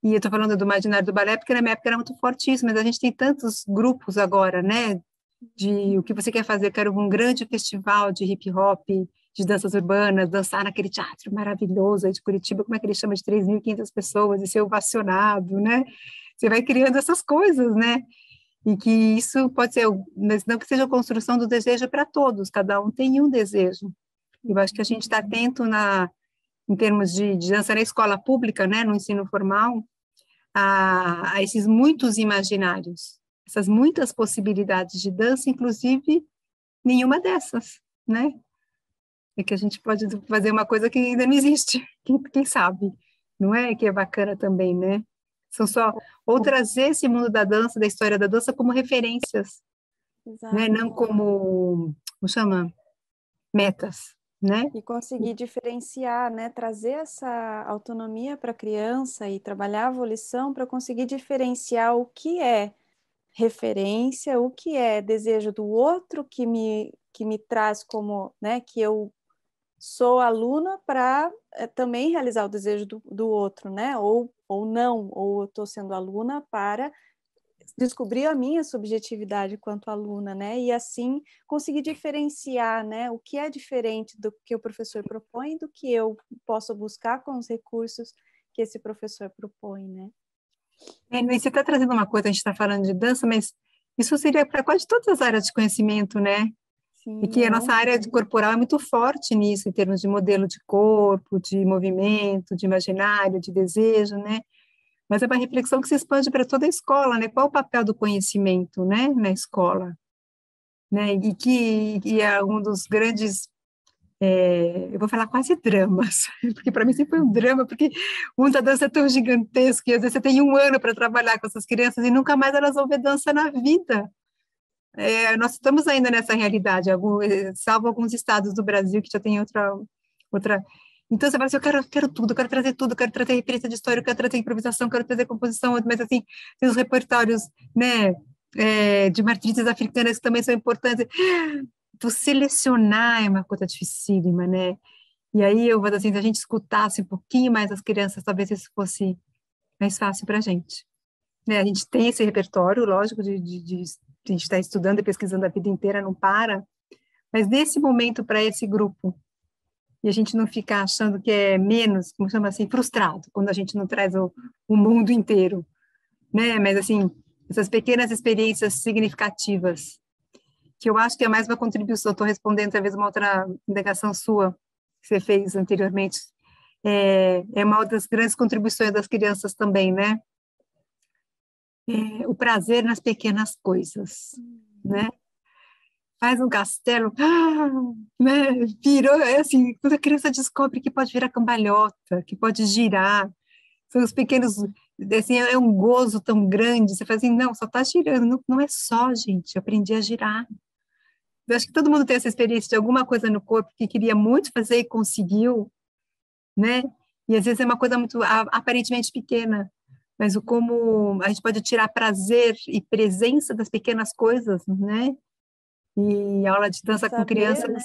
S2: e eu estou falando do imaginário do balé, porque na minha época era muito forte isso, mas a gente tem tantos grupos agora, né? De o que você quer fazer, eu quero um grande festival de hip hop, de danças urbanas, dançar naquele teatro maravilhoso aí de Curitiba, como é que ele chama, de 3.500 pessoas, e ser ovacionado, né? Você vai criando essas coisas, né? E que isso pode ser, mas não que seja a construção do desejo para todos, cada um tem um desejo. Eu acho que a gente está atento em termos de dança na escola pública, né, no ensino formal, a esses muitos imaginários, essas muitas possibilidades de dança, inclusive nenhuma dessas, né? É que a gente pode fazer uma coisa que ainda não existe, quem sabe, não é? Que é bacana também, né? São só, ou trazer esse mundo da dança, da história da dança como referências, né?
S1: Exato.
S2: Não como chama? Metas, né?
S1: E conseguir diferenciar, né? Trazer essa autonomia para a criança e trabalhar a volição para conseguir diferenciar o que é referência, o que é desejo do outro que me traz como, né, que eu sou aluna para também realizar o desejo do outro, né? Ou não, ou eu estou sendo aluna para descobrir a minha subjetividade quanto aluna, né? E assim conseguir diferenciar, né? O que é diferente do que o professor propõe do que eu posso buscar com os recursos que esse professor propõe, né?
S2: E você está trazendo uma coisa, a gente está falando de dança, mas isso seria para quase todas as áreas de conhecimento, né? E
S1: Sim,
S2: que a
S1: é
S2: nossa área de corporal é muito forte nisso, em termos de modelo de corpo, de movimento, de imaginário, de desejo, né? Mas é uma reflexão que se expande para toda a escola, né? Qual o papel do conhecimento, né, na escola, né? E é um dos grandes, eu vou falar quase dramas, porque para mim sempre foi um drama, porque o mundo da dança é tão gigantesco, e às vezes você tem um ano para trabalhar com essas crianças e nunca mais elas vão ver dança na vida. Nós estamos ainda nessa realidade, salvo alguns estados do Brasil que já tem outra. Então, você fala assim, eu quero tudo, eu quero trazer tudo, eu quero trazer referência de história, eu quero trazer improvisação, eu quero trazer composição, mas, assim, tem os repertórios, né, de matrizes africanas que também são importantes. Então, selecionar é uma coisa dificílima, né? E aí, eu vou dizer assim, se a gente escutasse um pouquinho mais as crianças, talvez isso fosse mais fácil para a gente. Né? A gente tem esse repertório, lógico, de a gente estar estudando e pesquisando a vida inteira, não para, mas nesse momento, para esse grupo, e a gente não ficar achando que é menos, como chama assim, frustrado, quando a gente não traz o mundo inteiro, né? Mas, assim, essas pequenas experiências significativas, que eu acho que é mais uma contribuição, estou respondendo talvez uma outra indagação sua, que você fez anteriormente, é uma das grandes contribuições das crianças também, né? O prazer nas pequenas coisas, né? Faz um castelo, né? Virou, assim, quando a criança descobre que pode virar cambalhota, que pode girar, são os pequenos, assim, é um gozo tão grande, você fala assim, não, só está girando, não, não é só, gente, eu aprendi a girar. Eu acho que todo mundo tem essa experiência de alguma coisa no corpo que queria muito fazer e conseguiu, né? E às vezes é uma coisa muito aparentemente pequena, mas o como a gente pode tirar prazer e presença das pequenas coisas, né? E aula de
S1: E
S2: dança com
S1: saber, né?
S2: crianças.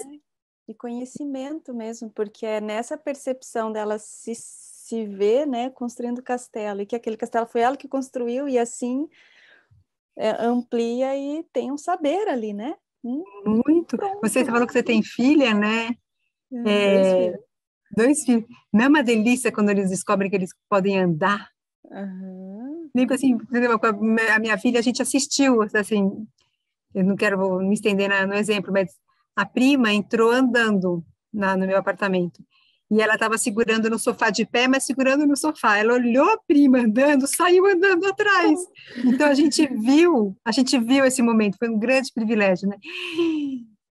S1: E conhecimento mesmo, porque é nessa percepção dela se ver, né, construindo castelo, e que aquele castelo foi ela que construiu, e assim amplia e tem um saber ali, né?
S2: Muito. Você
S1: Pronto.
S2: falou que você tem filha, né?
S1: Dois
S2: É,
S1: filhos.
S2: 2 filhos. Não é uma delícia quando eles descobrem que eles podem andar?
S1: Aham.
S2: Lembra assim, por exemplo, com a minha filha, a gente assistiu, assim, eu não quero me estender no exemplo, mas a prima entrou andando no meu apartamento. E ela estava segurando no sofá de pé, mas segurando no sofá. Ela olhou a prima andando, saiu andando atrás. Então a gente viu esse momento, foi um grande privilégio, né?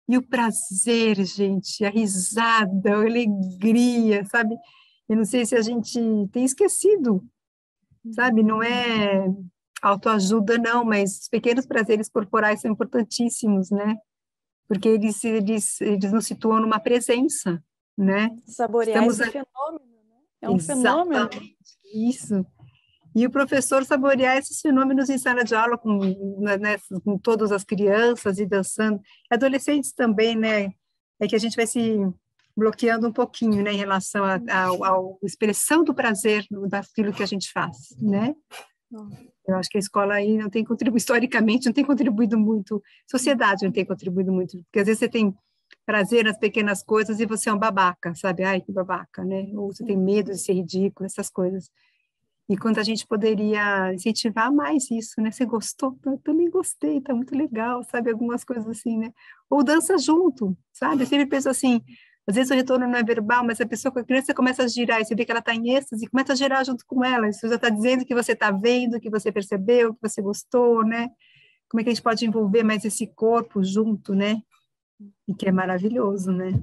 S2: E o prazer, gente, a risada, a alegria, sabe? Eu não sei se a gente tem esquecido, sabe? Não é autoajuda, não, mas os pequenos prazeres corporais são importantíssimos, né? Porque eles nos situam numa presença, né?
S1: Saborear
S2: Estamos
S1: esse fenômeno, né? É um fenômeno.
S2: exatamente isso. E o professor saborear esses fenômenos em sala de aula com todas as crianças e dançando. Adolescentes também, né? É que a gente vai se bloqueando um pouquinho, né, em relação à expressão do prazer daquilo que a gente faz, né? Eu acho que a escola aí não tem contribuído, historicamente, não tem contribuído muito, sociedade não tem contribuído muito, porque às vezes você tem prazer nas pequenas coisas e você é um babaca, sabe? Ai, que babaca, né? Ou você tem medo de ser ridículo, essas coisas. E quando a gente poderia incentivar mais isso, né? Você gostou? Eu também gostei, tá muito legal, sabe? Algumas coisas assim, né? Ou dança junto, sabe? Eu sempre penso assim, às vezes o retorno não é verbal, mas a pessoa, com a criança, começa a girar e você vê que ela está em êxtase, começa a girar junto com ela. Isso já está dizendo que você está vendo, que você percebeu, que você gostou, né? Como é que a gente pode envolver mais esse corpo junto, né? E que é maravilhoso, né?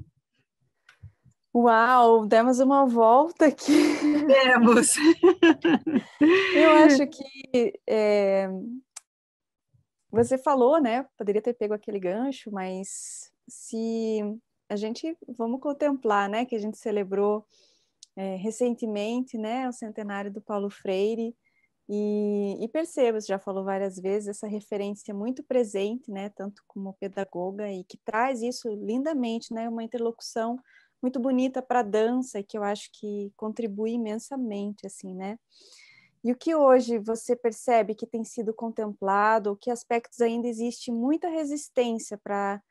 S1: Uau, demos uma volta aqui.
S2: Temos!
S1: Eu acho que você falou, né? Poderia ter pego aquele gancho, mas se a gente vamos contemplar, né? Que a gente celebrou recentemente, né? O centenário do Paulo Freire e perceba, você já falou várias vezes essa referência muito presente, né? Tanto como pedagoga e que traz isso lindamente, né? Uma interlocução muito bonita para a dança e que eu acho que contribui imensamente, assim, né? E o que hoje você percebe que tem sido contemplado, ou que aspectos ainda existe muita resistência para,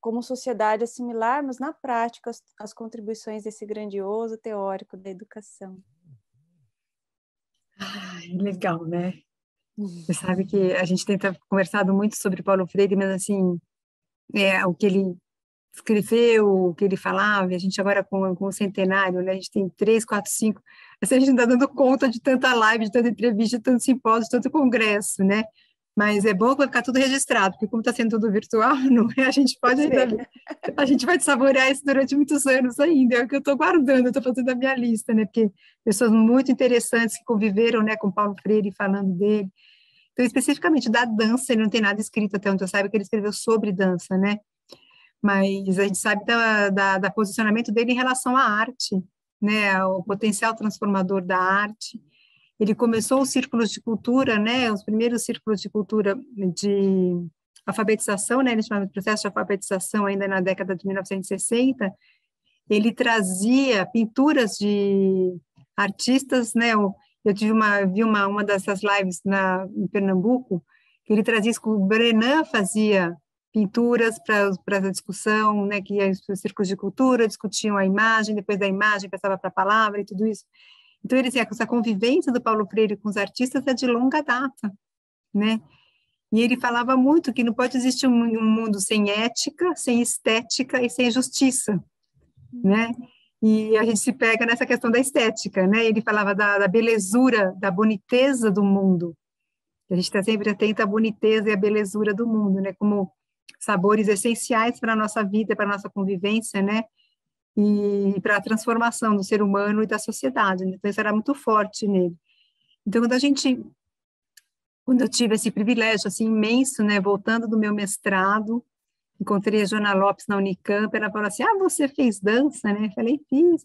S1: como sociedade, assimilarmos na prática as contribuições desse grandioso teórico da educação?
S2: Ai, legal, né? Você sabe que a gente tem conversado muito sobre Paulo Freire, mas assim, o que ele escreveu, o que ele falava, e a gente agora com o centenário, né? A gente tem 3, 4, 5, assim, a gente não está dando conta de tanta live, de tanta entrevista, de tanto simpósio, de tanto congresso, né? Mas é bom que vai ficar tudo registrado, porque como está sendo tudo virtual, não é? A gente pode ainda, a gente vai saborear isso durante muitos anos ainda, é o que eu estou guardando, eu estou fazendo a minha lista, né? Porque pessoas muito interessantes que conviveram, né, com Paulo Freire, falando dele. Então, especificamente da dança, ele não tem nada escrito até onde eu saiba que ele escreveu sobre dança, né? Mas a gente sabe da posicionamento dele em relação à arte, né, o potencial transformador da arte. Ele começou os círculos de cultura, né, os primeiros círculos de cultura de alfabetização, né, ele chamava de processo de alfabetização ainda na década de 1960. Ele trazia pinturas de artistas, né, eu vi uma dessas lives em Pernambuco, que ele trazia isso, o Brenan fazia pinturas para a discussão, né, que ia os círculos de cultura, discutiam a imagem, depois da imagem passava para a palavra e tudo isso. Então, ele dizia que essa convivência do Paulo Freire com os artistas é de longa data, né? E ele falava muito que não pode existir um mundo sem ética, sem estética e sem justiça, né? E a gente se pega nessa questão da estética, né? Ele falava da belezura, da boniteza do mundo. A gente está sempre atento à boniteza e à belezura do mundo, né? Como sabores essenciais para a nossa vida, para a nossa convivência, né? E para a transformação do ser humano e da sociedade. Né? Então, isso era muito forte nele. Então, quando eu tive esse privilégio, assim, imenso, né? Voltando do meu mestrado, encontrei a Joana Lopes na Unicamp, ela falou assim, você fez dança, né? Eu falei, fiz.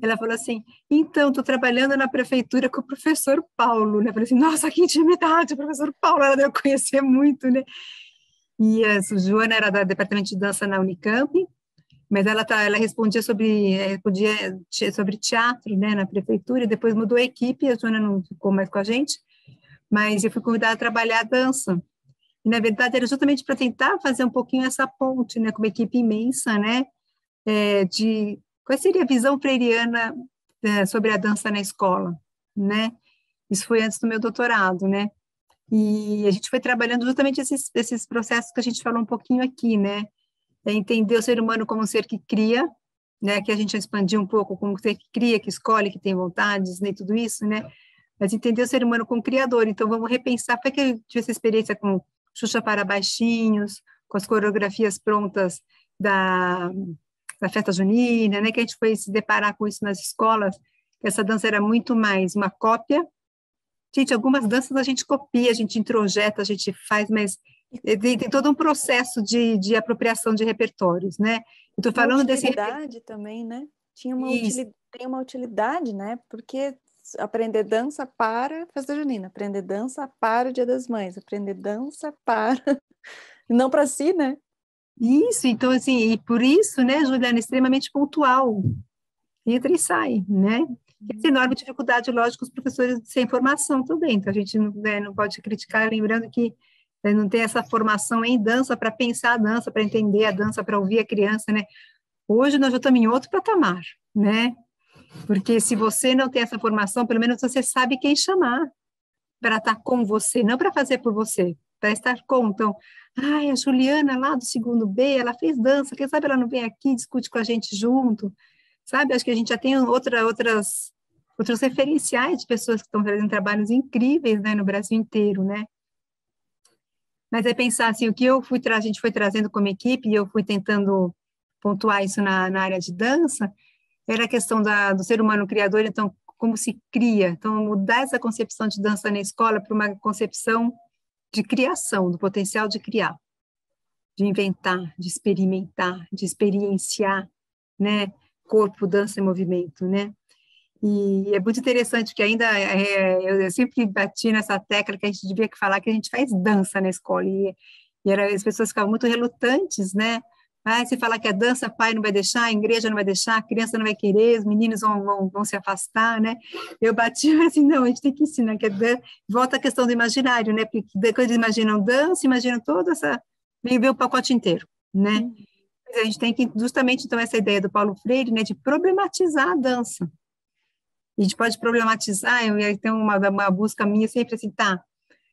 S2: Ela falou assim, então, estou trabalhando na prefeitura com o professor Paulo, né? Eu falei assim, nossa, que intimidade, o professor Paulo, ela deu conhecer muito, né? E a Joana era do departamento de dança na Unicamp, mas ela respondia sobre teatro, né, na prefeitura, e depois mudou a equipe, a Joana não ficou mais com a gente, mas eu fui convidada a trabalhar a dança. E, na verdade, era justamente para tentar fazer um pouquinho essa ponte, né, com uma equipe imensa, né, de qual seria a visão freiriana sobre a dança na escola, né? Isso foi antes do meu doutorado, né? E a gente foi trabalhando justamente esses processos que a gente falou um pouquinho aqui, né? Entender o ser humano como um ser que cria, né? Que a gente expandiu um pouco como um ser que cria, que escolhe, que tem vontades, né? Tudo isso, né? Mas entender o ser humano como criador. Então, vamos repensar. Foi que eu tive essa experiência com Xuxa para baixinhos, com as coreografias prontas da festa junina, né? Que a gente foi se deparar com isso nas escolas. Essa dança era muito mais uma cópia. Gente, algumas danças a gente copia, a gente introjeta, a gente faz, mas tem todo um processo de apropriação de repertórios, né? Eu estou falando desse...
S1: utilidade também, né? Tem uma utilidade, né? Porque aprender dança para festa junina, aprender dança para o Dia das Mães, aprender dança para... Não para si, né?
S2: Isso, então, assim, e por isso, né, Juliana, extremamente pontual. Entra e sai, né? E essa enorme dificuldade, lógico, os professores sem formação também, então a gente não pode criticar, lembrando que não tem essa formação em dança para pensar a dança, para entender a dança, para ouvir a criança, né? Hoje nós já estamos em outro patamar, né? Porque se você não tem essa formação, pelo menos você sabe quem chamar para estar com você, não para fazer por você, para estar com. Então, a Juliana lá do segundo B, ela fez dança, quem sabe ela não vem aqui, discute com a gente junto, sabe? Acho que a gente já tem outros referenciais de pessoas que estão fazendo trabalhos incríveis, né, no Brasil inteiro, né? Mas é pensar assim, o que a gente foi trazendo como equipe, e eu fui tentando pontuar isso na área de dança, era a questão do ser humano criador, então, como se cria. Então, mudar essa concepção de dança na escola para uma concepção de criação, do potencial de criar, de inventar, de experimentar, de experienciar, né? Corpo, dança e movimento, né? E é muito interessante que ainda eu sempre bati nessa tecla que a gente devia falar que a gente faz dança na escola, e as pessoas ficavam muito relutantes, né? Se falar que a dança, pai não vai deixar, a igreja não vai deixar, a criança não vai querer, os meninos vão se afastar, né? Eu bati assim, não, a gente tem que ensinar, que volta a questão do imaginário, né? Porque quando eles imaginam dança, imaginam toda essa, vem ver o pacote inteiro, né? A gente tem que, justamente, então, essa ideia do Paulo Freire, né, de problematizar a dança. A gente pode problematizar, eu tenho uma busca minha sempre assim,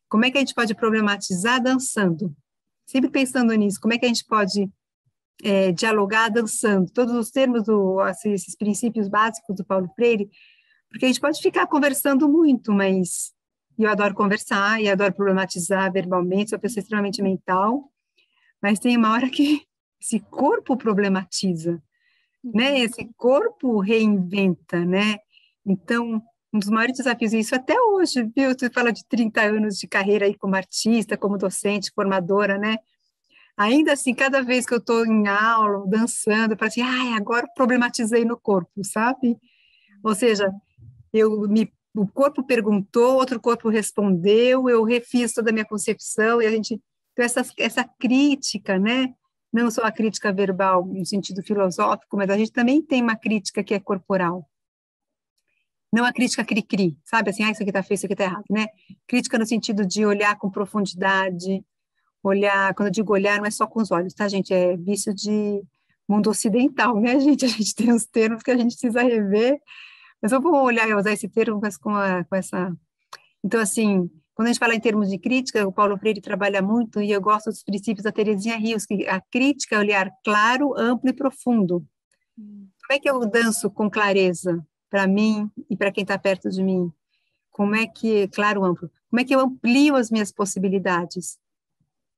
S2: como é que a gente pode problematizar dançando? Sempre pensando nisso, como é que a gente pode dialogar dançando? Todos os termos, esses princípios básicos do Paulo Freire, porque a gente pode ficar conversando muito, mas eu adoro conversar e adoro problematizar verbalmente, sou uma pessoa extremamente mental, mas tem uma hora que esse corpo problematiza, né? Esse corpo reinventa, né? Então, um dos maiores desafios, e isso até hoje, viu? Você fala de 30 anos de carreira aí como artista, como docente, formadora, né? Ainda assim, cada vez que eu estou em aula, dançando, eu falo assim, agora problematizei no corpo, sabe? Ou seja, o corpo perguntou, outro corpo respondeu, eu refiz toda a minha concepção, e a gente... Então, essa crítica, né? Não só a crítica verbal, no sentido filosófico, mas a gente também tem uma crítica que é corporal. Não a crítica cri-cri, sabe? Assim, isso aqui está feio, isso aqui está errado, né? Crítica no sentido de olhar com profundidade, olhar, quando eu digo olhar, não é só com os olhos, tá, gente? É vício de mundo ocidental, né, gente? A gente tem os termos que a gente precisa rever, mas eu vou olhar e usar esse termo mas com essa... Então, assim, quando a gente fala em termos de crítica, o Paulo Freire trabalha muito, e eu gosto dos princípios da Terezinha Rios, que a crítica é olhar claro, amplo e profundo. Como é que eu danço com clareza para mim e para quem está perto de mim? Como é que, claro, amplo, como é que eu amplio as minhas possibilidades,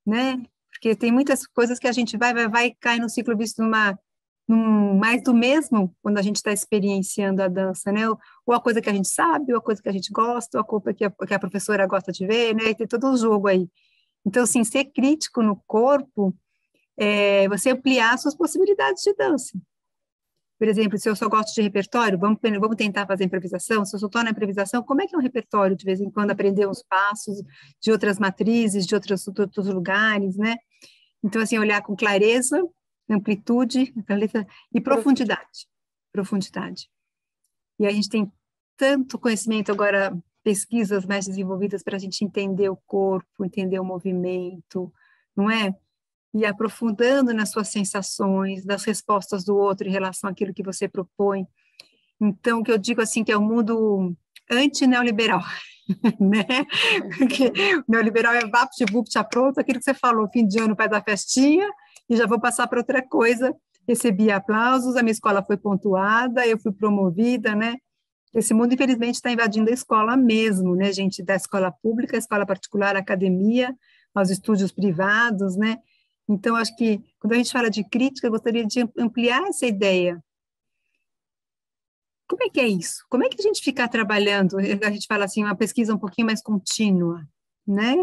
S2: né? Porque tem muitas coisas que a gente vai e cai no ciclo visto num mais do mesmo quando a gente está experienciando a dança, né? Ou a coisa que a gente sabe, ou a coisa que a gente gosta, ou a coisa que a professora gosta de ver, né? E tem todo um jogo aí. Então, assim, ser crítico no corpo é você ampliar suas possibilidades de dança. Por exemplo, se eu só gosto de repertório, vamos tentar fazer improvisação. Se eu só estou na improvisação, como é que é um repertório, de vez em quando, aprender uns passos de outras matrizes, de outros lugares, né? Então, assim, olhar com clareza, amplitude e profundidade. Profundidade. E a gente tem tanto conhecimento agora, pesquisas mais desenvolvidas para a gente entender o corpo, entender o movimento, não é? E aprofundando nas suas sensações, das respostas do outro em relação àquilo que você propõe. Então, o que eu digo assim, que é o mundo anti-neoliberal, né? Porque o neoliberal é vapt-vupt, pronto, aquilo que você falou, fim de ano, faz a festinha, e já vou passar para outra coisa, recebi aplausos, a minha escola foi pontuada, eu fui promovida, né? Esse mundo, infelizmente, está invadindo a escola mesmo, né, gente? Da escola pública, a escola particular, a academia, aos estúdios privados, né? Então, acho que, quando a gente fala de crítica, eu gostaria de ampliar essa ideia. Como é que é isso? Como é que a gente fica trabalhando? A gente fala assim, uma pesquisa um pouquinho mais contínua, né?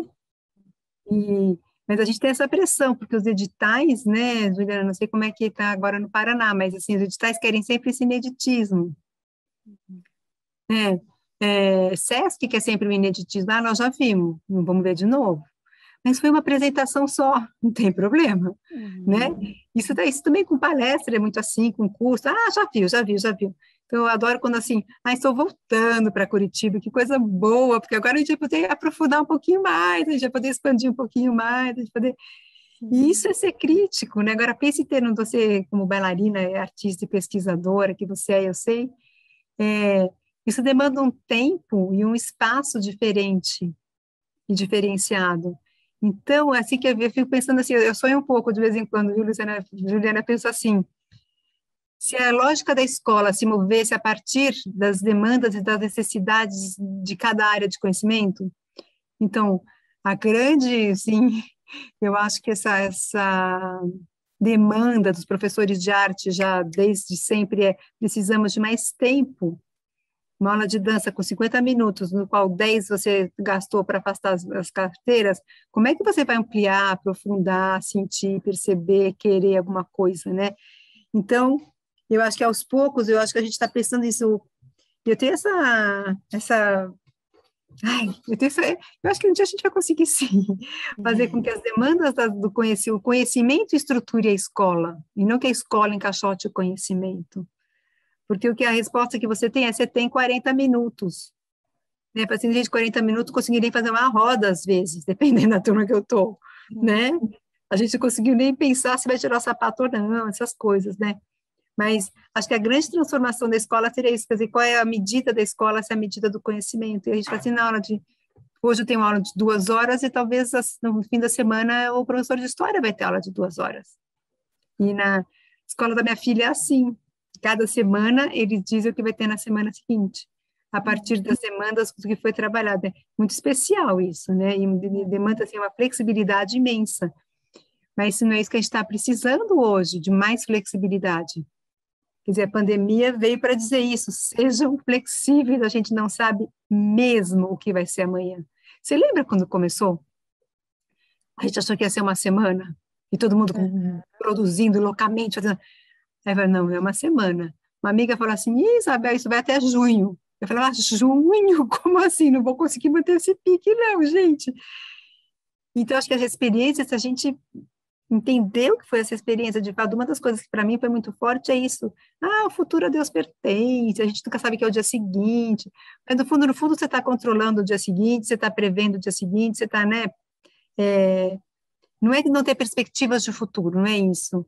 S2: Mas a gente tem essa pressão, porque os editais, né, Juliana, não sei como é que está agora no Paraná, mas assim, os editais querem sempre esse ineditismo. Sesc quer sempre o ineditismo, nós já vimos, não vamos ver de novo. Mas foi uma apresentação só, não tem problema, né? Isso também com palestra é muito assim, com curso, já viu. Então, eu adoro quando assim, estou voltando para Curitiba, que coisa boa, porque agora a gente vai poder aprofundar um pouquinho mais, a gente vai poder expandir um pouquinho mais, a gente vai poder... E isso é ser crítico, né? Agora, pense em ter você como bailarina, artista e pesquisadora, que você é, eu sei, isso demanda um tempo e um espaço diferente e diferenciado. Então, assim que eu fico pensando assim, eu sonho um pouco de vez em quando, viu, Luciana? Juliana, pensa assim, se a lógica da escola se movesse a partir das demandas e das necessidades de cada área de conhecimento, então, a grande, sim, eu acho que essa demanda dos professores de arte já desde sempre precisamos de mais tempo. Uma aula de dança com 50 minutos, no qual 10 você gastou para afastar as carteiras, como é que você vai ampliar, aprofundar, sentir, perceber, querer alguma coisa, né? Então, eu acho que aos poucos, eu acho que a gente está pensando nisso. Eu tenho eu acho que um dia a gente vai conseguir, sim, fazer com que as demandas do conhecimento, o conhecimento estruture a escola, e não que a escola encaixote o conhecimento. Porque a resposta que você tem você tem 40 minutos. Né? Para gente, 40 minutos, conseguiria fazer uma roda, às vezes, dependendo da turma que eu estou, né? A gente não conseguiu nem pensar se vai tirar o sapato ou não, essas coisas, né? Mas acho que a grande transformação da escola seria isso, quer dizer, qual é a medida da escola, se é a medida do conhecimento. E a gente fala assim, hoje eu tenho uma aula de 2 horas e talvez no fim da semana o professor de história vai ter aula de 2 horas. E na escola da minha filha é assim, cada semana eles dizem o que vai ter na semana seguinte, a partir das demandas do que foi trabalhado. É muito especial isso, né? E demanda assim, uma flexibilidade imensa. Mas isso não é isso que a gente está precisando hoje, de mais flexibilidade. Quer dizer, a pandemia veio para dizer isso, sejam flexíveis, a gente não sabe mesmo o que vai ser amanhã. Você lembra quando começou? A gente achou que ia ser uma semana, e todo mundo produzindo loucamente, fazendo... Aí vai, não, é uma semana. Uma amiga falou assim, Ih, Isabel, isso vai até junho. Eu falei, junho? Como assim? Não vou conseguir manter esse pique, não, gente. Então, acho que as experiências, se a gente entender o que foi essa experiência, de fato, uma das coisas que para mim foi muito forte é isso. O futuro a Deus pertence, a gente nunca sabe que é o dia seguinte, mas no fundo, você está controlando o dia seguinte, você está prevendo o dia seguinte, você está, né? Não é que não ter perspectivas de futuro, não é isso,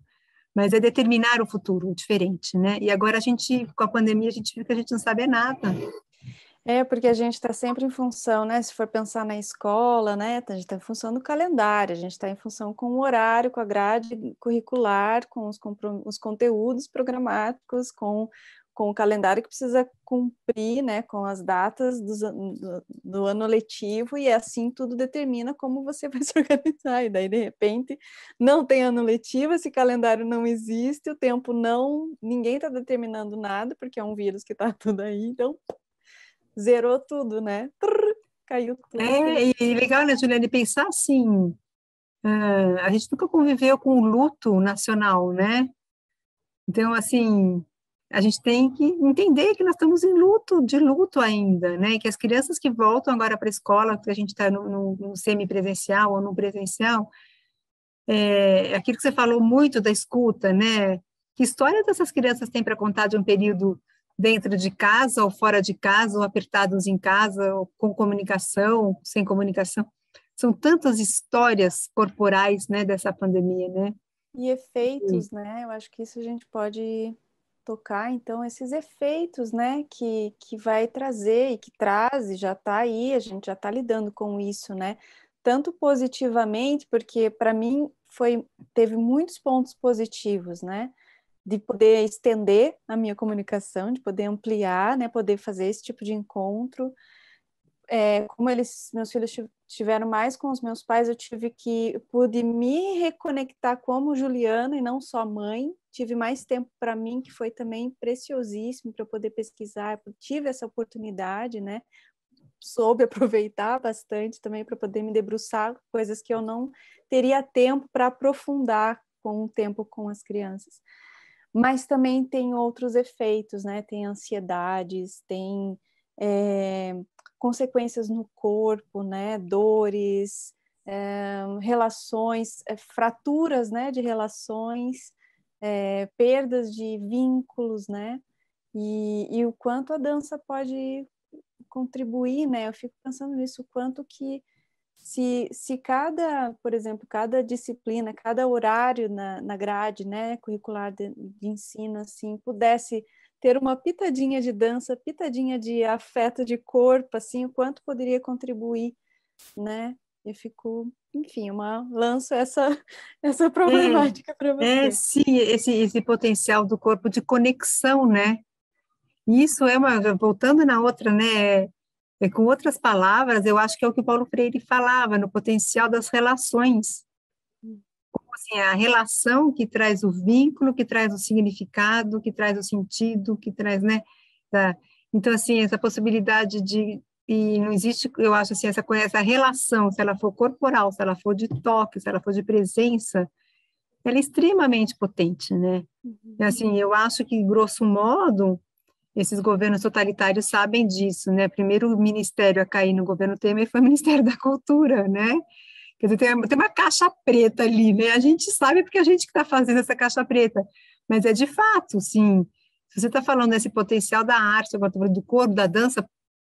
S2: mas é determinar o futuro diferente, né? E agora com a pandemia, a gente viu que a gente não sabe nada.
S1: Porque a gente está sempre em função, né? Se for pensar na escola, né? A gente está em função do calendário, a gente está em função com o horário, com a grade curricular, com os conteúdos programáticos, com o calendário que precisa cumprir, né? Com as datas do ano letivo, e assim tudo determina como você vai se organizar. E daí, de repente, não tem ano letivo, esse calendário não existe, o tempo não... Ninguém está determinando nada, porque é um vírus que está tudo aí, então... Zerou tudo, né? Caiu tudo.
S2: E legal, né, Juliane, pensar assim, a gente nunca conviveu com o luto nacional, né? Então, assim, a gente tem que entender que nós estamos de luto ainda, né? E que as crianças que voltam agora para a escola, que a gente está no semipresencial ou no presencial, aquilo que você falou muito da escuta, né? Que histórias essas crianças têm para contar de um período dentro de casa ou fora de casa, ou apertados em casa, ou com comunicação, sem comunicação? São tantas histórias corporais, né, dessa pandemia, né?
S1: E efeitos, né? Eu acho que isso a gente pode tocar, então, esses efeitos, né? Que vai trazer e que traz, e já está aí, a gente já está lidando com isso, né? Tanto positivamente, porque para mim teve muitos pontos positivos, né? De poder estender a minha comunicação, de poder ampliar, né? Poder fazer esse tipo de encontro. Como meus filhos estiveram mais com os meus pais, pude me reconectar como Juliana e não só mãe. Tive mais tempo para mim, que foi também preciosíssimo para poder pesquisar. Eu tive essa oportunidade, né? Soube aproveitar bastante também para poder me debruçar coisas que eu não teria tempo para aprofundar com o tempo com as crianças. Mas também tem outros efeitos, né? Tem ansiedades, tem consequências no corpo, né? Dores, relações, fraturas, né? De relações, perdas de vínculos, né? E o quanto a dança pode contribuir, né? Eu fico pensando nisso, o quanto que se por exemplo, cada disciplina, cada horário na grade, né, curricular de ensino, assim, pudesse ter uma pitadinha de dança, pitadinha de afeto de corpo, assim, o quanto poderia contribuir, né? Eu fico, enfim, lanço essa problemática para você.
S2: Sim, esse potencial do corpo de conexão, né? Isso voltando na outra, né? Com outras palavras, eu acho que é o que o Paulo Freire falava, no potencial das relações. Como assim, a relação que traz o vínculo, que traz o significado, que traz o sentido, que traz, né? Então, assim, essa possibilidade e não existe, eu acho assim, essa relação, se ela for corporal, se ela for de toque, se ela for de presença, ela é extremamente potente, né? E, assim, eu acho que, grosso modo, esses governos totalitários sabem disso, né? Primeiro o ministério a cair no governo Temer foi o Ministério da Cultura, né? Quer dizer, tem uma caixa preta ali, né? A gente sabe porque a gente que está fazendo essa caixa preta, mas é de fato, sim. Se você está falando desse potencial da arte, do corpo, da dança,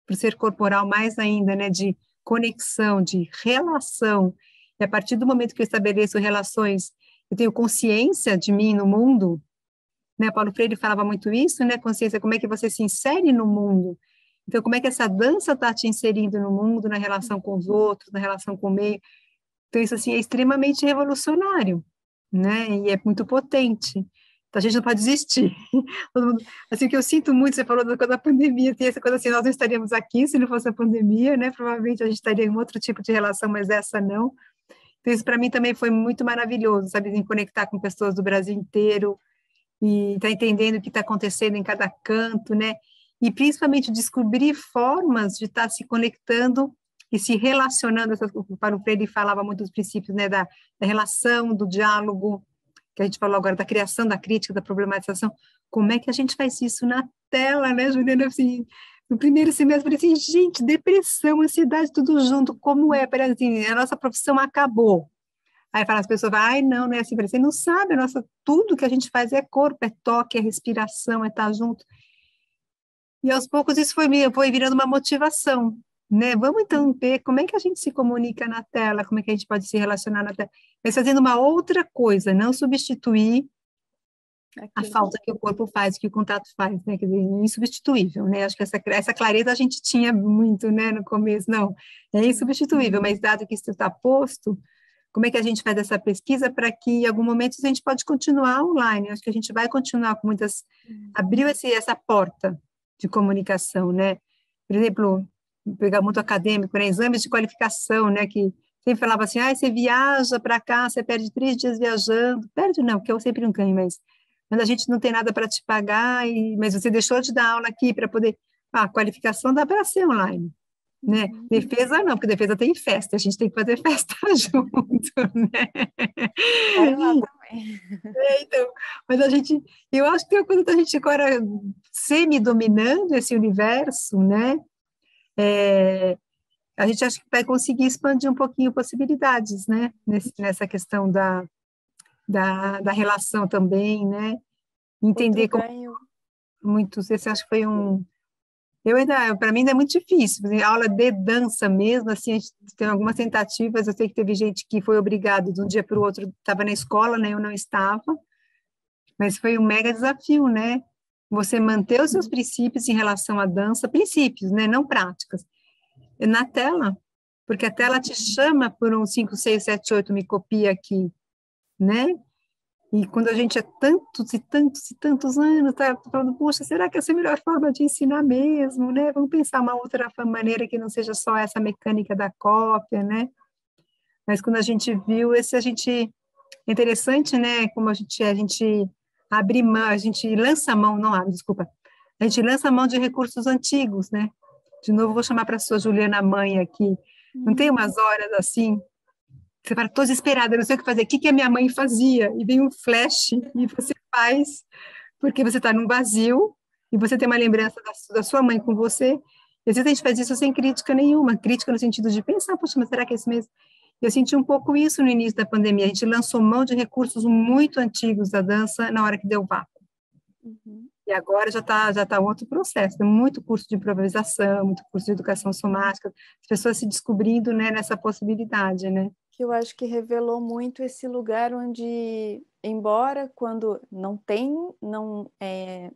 S2: para o ser corporal mais ainda, né? De conexão, de relação, e a partir do momento que eu estabeleço relações, eu tenho consciência de mim no mundo, né? Paulo Freire falava muito isso, né? Consciência, como é que você se insere no mundo. Então, como é que essa dança está te inserindo no mundo, na relação com os outros, na relação com o meio. Então, isso, assim, é extremamente revolucionário, né? E é muito potente. Então, a gente não pode desistir. Assim, o que eu sinto muito, você falou da pandemia, tem essa coisa assim, nós não estaríamos aqui se não fosse a pandemia, né? Provavelmente a gente estaria em outro tipo de relação, mas essa não. Então, isso para mim também foi muito maravilhoso, sabe? Em conectar com pessoas do Brasil inteiro, e está entendendo o que está acontecendo em cada canto, né? E principalmente descobrir formas de estar se conectando e se relacionando. Para o Freire falava muito dos princípios, né, da relação, do diálogo, que a gente falou agora, da criação, da crítica, da problematização, como é que a gente faz isso na tela, né, Juliana? Assim, no primeiro semestre, eu falei assim, gente, depressão, ansiedade, tudo junto, como é? Parece assim, a nossa profissão acabou. Aí fala, as pessoas falam, ai, não, não é assim, você não sabe, tudo que a gente faz é corpo, é toque, é respiração, é estar junto. E aos poucos isso foi virando uma motivação, né? Vamos então ver como é que a gente se comunica na tela, como é que a gente pode se relacionar na tela, mas fazendo uma outra coisa, não substituir a falta que o corpo faz, que o contato faz, né? Quer dizer, insubstituível, né? Acho que essa clareza a gente tinha muito, né, no começo. Não, é insubstituível, mas dado que isso está posto, como é que a gente faz essa pesquisa para que, em algum momento, a gente pode continuar online? Acho que a gente vai continuar com muitas... Abriu essa porta de comunicação, né? Por exemplo, pegar muito acadêmico, né? Exames de qualificação, né? Que sempre falava assim, ah, você viaja para cá, você perde 3 dias viajando. Perde não, porque eu sempre não ganho, mas a gente não tem nada para te pagar, mas você deixou de dar aula aqui para poder... Ah, a qualificação dá para ser online, né? Defesa não, porque defesa tem festa, a gente tem que fazer festa junto, né?
S1: Quero lá também.
S2: Então, mas eu acho que tem uma coisa da gente agora semi-dominando esse universo, né? A gente acha que vai conseguir expandir um pouquinho possibilidades, né? Nessa questão da relação também, né? Entender
S1: Outro
S2: como
S1: ganho.
S2: muitos, esse acho que foi para mim ainda é muito difícil, fazer aula de dança mesmo, assim, a gente tem algumas tentativas, eu sei que teve gente que foi obrigado de um dia para o outro, estava na escola, né, eu não estava, mas foi um mega desafio, né, você manter os seus princípios em relação à dança, princípios, né, não práticas, na tela, porque a tela te chama por um 5, 6, 7, 8, me copia aqui, né, e quando a gente é tantos e tantos e tantos anos, tá falando, poxa, será que essa é a melhor forma de ensinar mesmo, né? Vamos pensar uma outra maneira que não seja só essa mecânica da cópia, né? Mas quando a gente viu é interessante, né? Como a gente abre mão, a gente lança mão, não abre, desculpa, a gente lança mão de recursos antigos, né? De novo, vou chamar para a sua Juliana mãe aqui. Não tem umas horas assim você fala, estou desesperada, não sei o que fazer. O que a minha mãe fazia? E vem um flash e você faz, porque você está num vazio e você tem uma lembrança da sua mãe com você. E às vezes a gente faz isso sem crítica nenhuma, crítica no sentido de pensar, poxa, mas será que é isso mesmo? Eu senti um pouco isso no início da pandemia. A gente lançou mão de recursos muito antigos da dança na hora que deu vácuo. E agora já tá outro processo. Tem muito curso de improvisação, muito curso de educação somática, as pessoas se descobrindo, né, nessa possibilidade, né?
S1: Que eu acho que revelou muito esse lugar onde, embora quando não é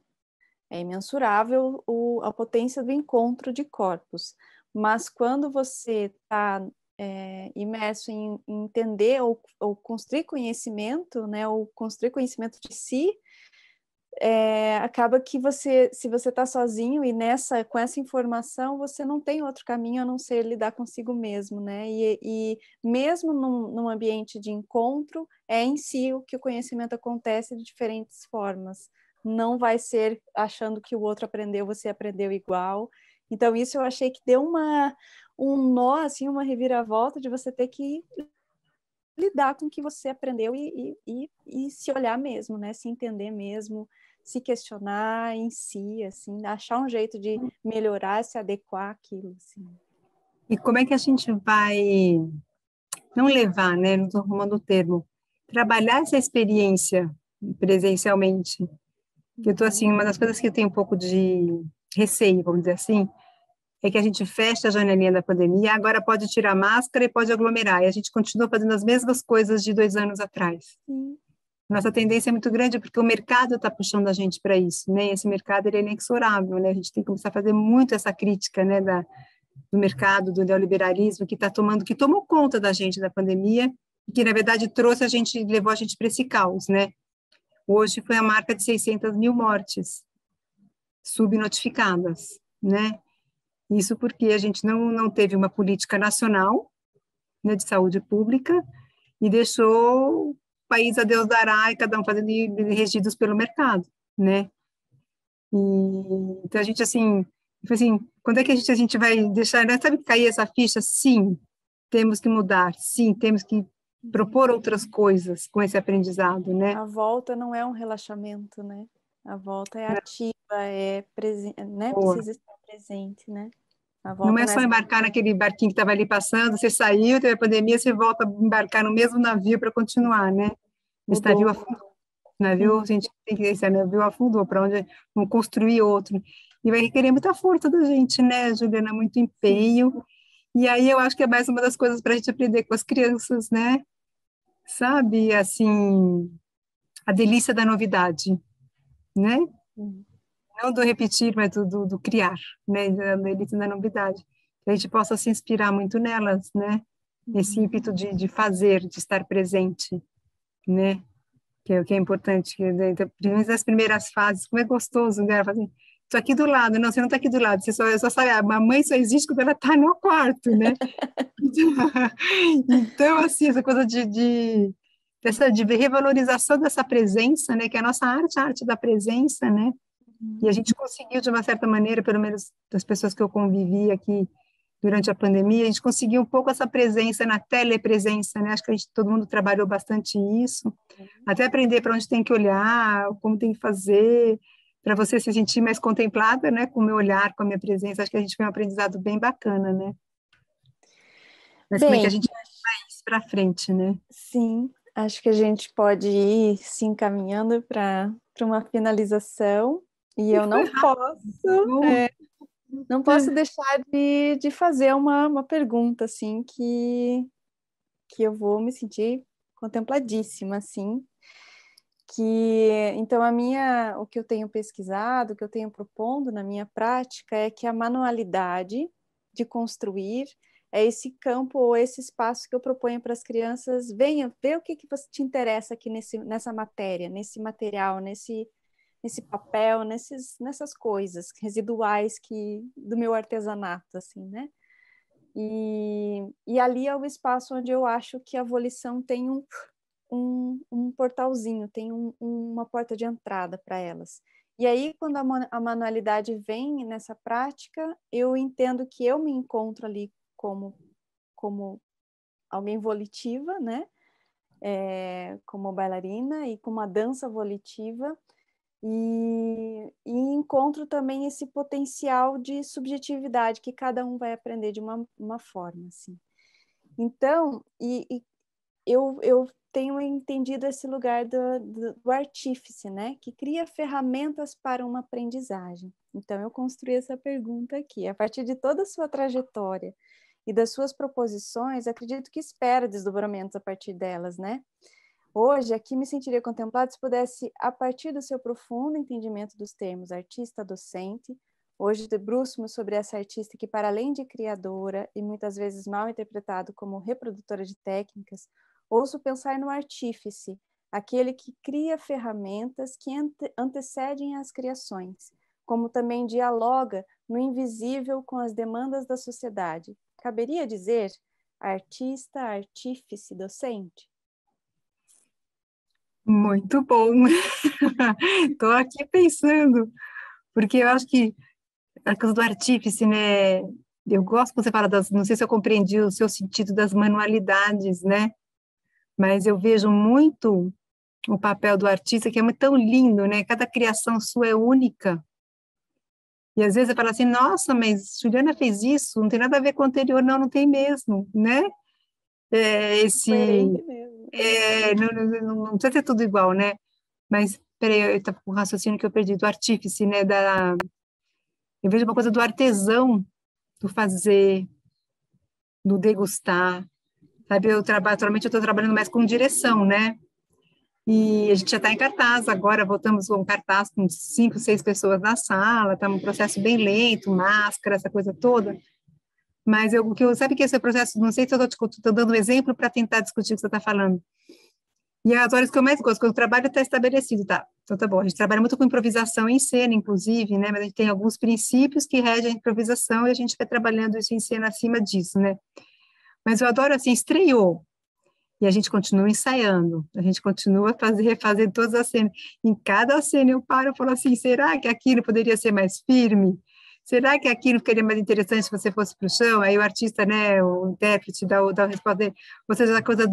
S1: imensurável a potência do encontro de corpos, mas quando você está imerso em entender ou construir conhecimento, né, ou construir conhecimento de si, acaba que se você está sozinho e com essa informação, você não tem outro caminho a não ser lidar consigo mesmo, né? E mesmo num ambiente de encontro, é em si o que o conhecimento acontece de diferentes formas. Não vai ser achando que o outro aprendeu, você aprendeu igual. Então, isso eu achei que deu um nó, assim, uma reviravolta de você ter que lidar com o que você aprendeu e se olhar mesmo, né? Se entender mesmo, se questionar em si, assim, achar um jeito de melhorar, se adequar àquilo, assim.
S2: E como é que a gente vai não levar, né? Não estou arrumando o termo, trabalhar essa experiência presencialmente. Que eu estou assim, uma das coisas que eu tenho um pouco de receio, vamos dizer assim, é que a gente fecha a janelinha da pandemia, agora pode tirar máscara e pode aglomerar, e a gente continua fazendo as mesmas coisas de 2 anos atrás.
S1: Sim.
S2: Nossa tendência é muito grande porque o mercado está puxando a gente para isso, né? Esse mercado ele é inexorável, né? A gente tem que começar a fazer muito essa crítica, né, do mercado, do neoliberalismo que tomou conta da gente da pandemia e que na verdade levou a gente para esse caos, né? Hoje foi a marca de 600 mil mortes subnotificadas, né? Isso porque a gente não teve uma política nacional, né, de saúde pública e deixou o país a Deus dará e cada um fazendo regidos pelo mercado, né? E, então a gente assim, quando é que a gente vai deixar, né, sabe, cair essa ficha? Sim, temos que mudar, sim, temos que propor outras coisas com esse aprendizado, né?
S1: A volta não é um relaxamento, né? A volta é ativa, né?
S2: Boa.
S1: Precisa estar presente, né? A
S2: Não
S1: volta
S2: é só
S1: nessa...
S2: embarcar naquele barquinho que estava ali passando, você saiu, teve a pandemia, você volta a embarcar no mesmo navio para continuar, né? Esse navio
S1: Mudou.
S2: afundou. Navio, a gente tem que esse navio afundou, para onde vão construir outro. E vai requerer muita força da gente, né, Juliana? Muito
S1: Sim.
S2: empenho. E aí eu acho que é mais uma das coisas para a gente aprender com as crianças, né? Sabe, assim, a delícia da novidade, né?
S1: Sim.
S2: Não do repetir, mas do criar, né? Da delícia da novidade. Que a gente possa se inspirar muito nelas, né? Esse ímpeto de fazer, de estar presente, né? Que é o que é importante, então, principalmente nas primeiras fases, como é gostoso, né? Fazer, tô aqui do lado, não, você não está aqui do lado, você só sabe, a mamãe só existe quando ela está no quarto, né? Então, assim, essa coisa de revalorização dessa presença, né? Que é a nossa arte, a arte da presença, né? E a gente conseguiu, de uma certa maneira, pelo menos das pessoas que eu convivi aqui durante a pandemia, a gente conseguiu um pouco essa presença na telepresença, né? Acho que todo mundo trabalhou bastante isso, até aprender para onde tem que olhar, como tem que fazer, para você se sentir mais contemplada, né? Com o meu olhar, com a minha presença. Acho que a gente foi um aprendizado bem bacana, né? Mas como é que a
S1: Bem,
S2: gente vai isso para frente, né?
S1: sim, acho que a gente pode ir se encaminhando para uma finalização e eu não posso,
S2: Bom,
S1: não posso deixar de fazer uma pergunta assim que eu vou me sentir contempladíssima, assim, que então o que eu tenho pesquisado, o que eu tenho propondo na minha prática é que a manualidade de construir é esse campo ou esse espaço que eu proponho para as crianças, venha ver o que você te interessa aqui nessa matéria, nesse material, nesse papel, nessas coisas residuais do meu artesanato, assim, né? E ali é o espaço onde eu acho que a volição tem um portalzinho, tem uma porta de entrada para elas. E aí, quando a manualidade vem nessa prática, eu entendo que eu me encontro ali como alguém volitiva, né? Como bailarina e com uma dança volitiva, e encontro também esse potencial de subjetividade que cada um vai aprender de uma forma, assim. Então, eu tenho entendido esse lugar do artífice, né? Que cria ferramentas para uma aprendizagem. Então, eu construí essa pergunta aqui. A partir de toda a sua trajetória e das suas proposições, acredito que espera desdobramentos a partir delas, né? Hoje, aqui me sentiria contemplado se pudesse, a partir do seu profundo entendimento dos termos artista-docente, hoje debruço-me sobre essa artista que, para além de criadora e muitas vezes mal interpretado como reprodutora de técnicas, ouço pensar no artífice, aquele que cria ferramentas que antecedem as criações, como também dialoga no invisível com as demandas da sociedade. Caberia dizer artista, artífice, docente?
S2: muito bom. Estou aqui pensando, porque eu acho que a coisa do artífice, né? Eu gosto quando você fala não sei se eu compreendi o seu sentido das manualidades, né? Mas eu vejo muito o papel do artista, que é muito tão lindo, né? Cada criação sua é única. E às vezes você fala assim, nossa, mas Juliana fez isso, não tem nada a ver com o anterior, não, não tem mesmo, né?
S1: Coerente mesmo.
S2: Não precisa ter tudo igual, né? Mas, peraí, eu estava com o raciocínio que eu perdi, do artífice, né? Eu vejo uma coisa do artesão, do fazer, do degustar, sabe? Atualmente eu estou trabalhando mais com direção, né? E a gente já está em cartaz agora, voltamos com um cartaz com 5, 6 pessoas na sala, está um processo bem lento, máscara, essa coisa toda. Mas sabe que esse processo, não sei se eu estou dando um exemplo para tentar discutir o que você está falando. E as horas que eu mais gosto, quando o trabalho está estabelecido, tá? Então tá bom, a gente trabalha muito com improvisação em cena, inclusive, né? Mas a gente tem alguns princípios que regem a improvisação e a gente vai trabalhando isso em cena acima disso, né? Mas eu adoro, assim, estreou, e a gente continua ensaiando, a gente continua refazendo todas as cenas. Em cada cena eu paro e falo assim, será que aquilo poderia ser mais firme? Será que aquilo ficaria mais interessante se você fosse para o chão? Aí o artista, né, o intérprete dá a resposta dele. Ou seja, a coisa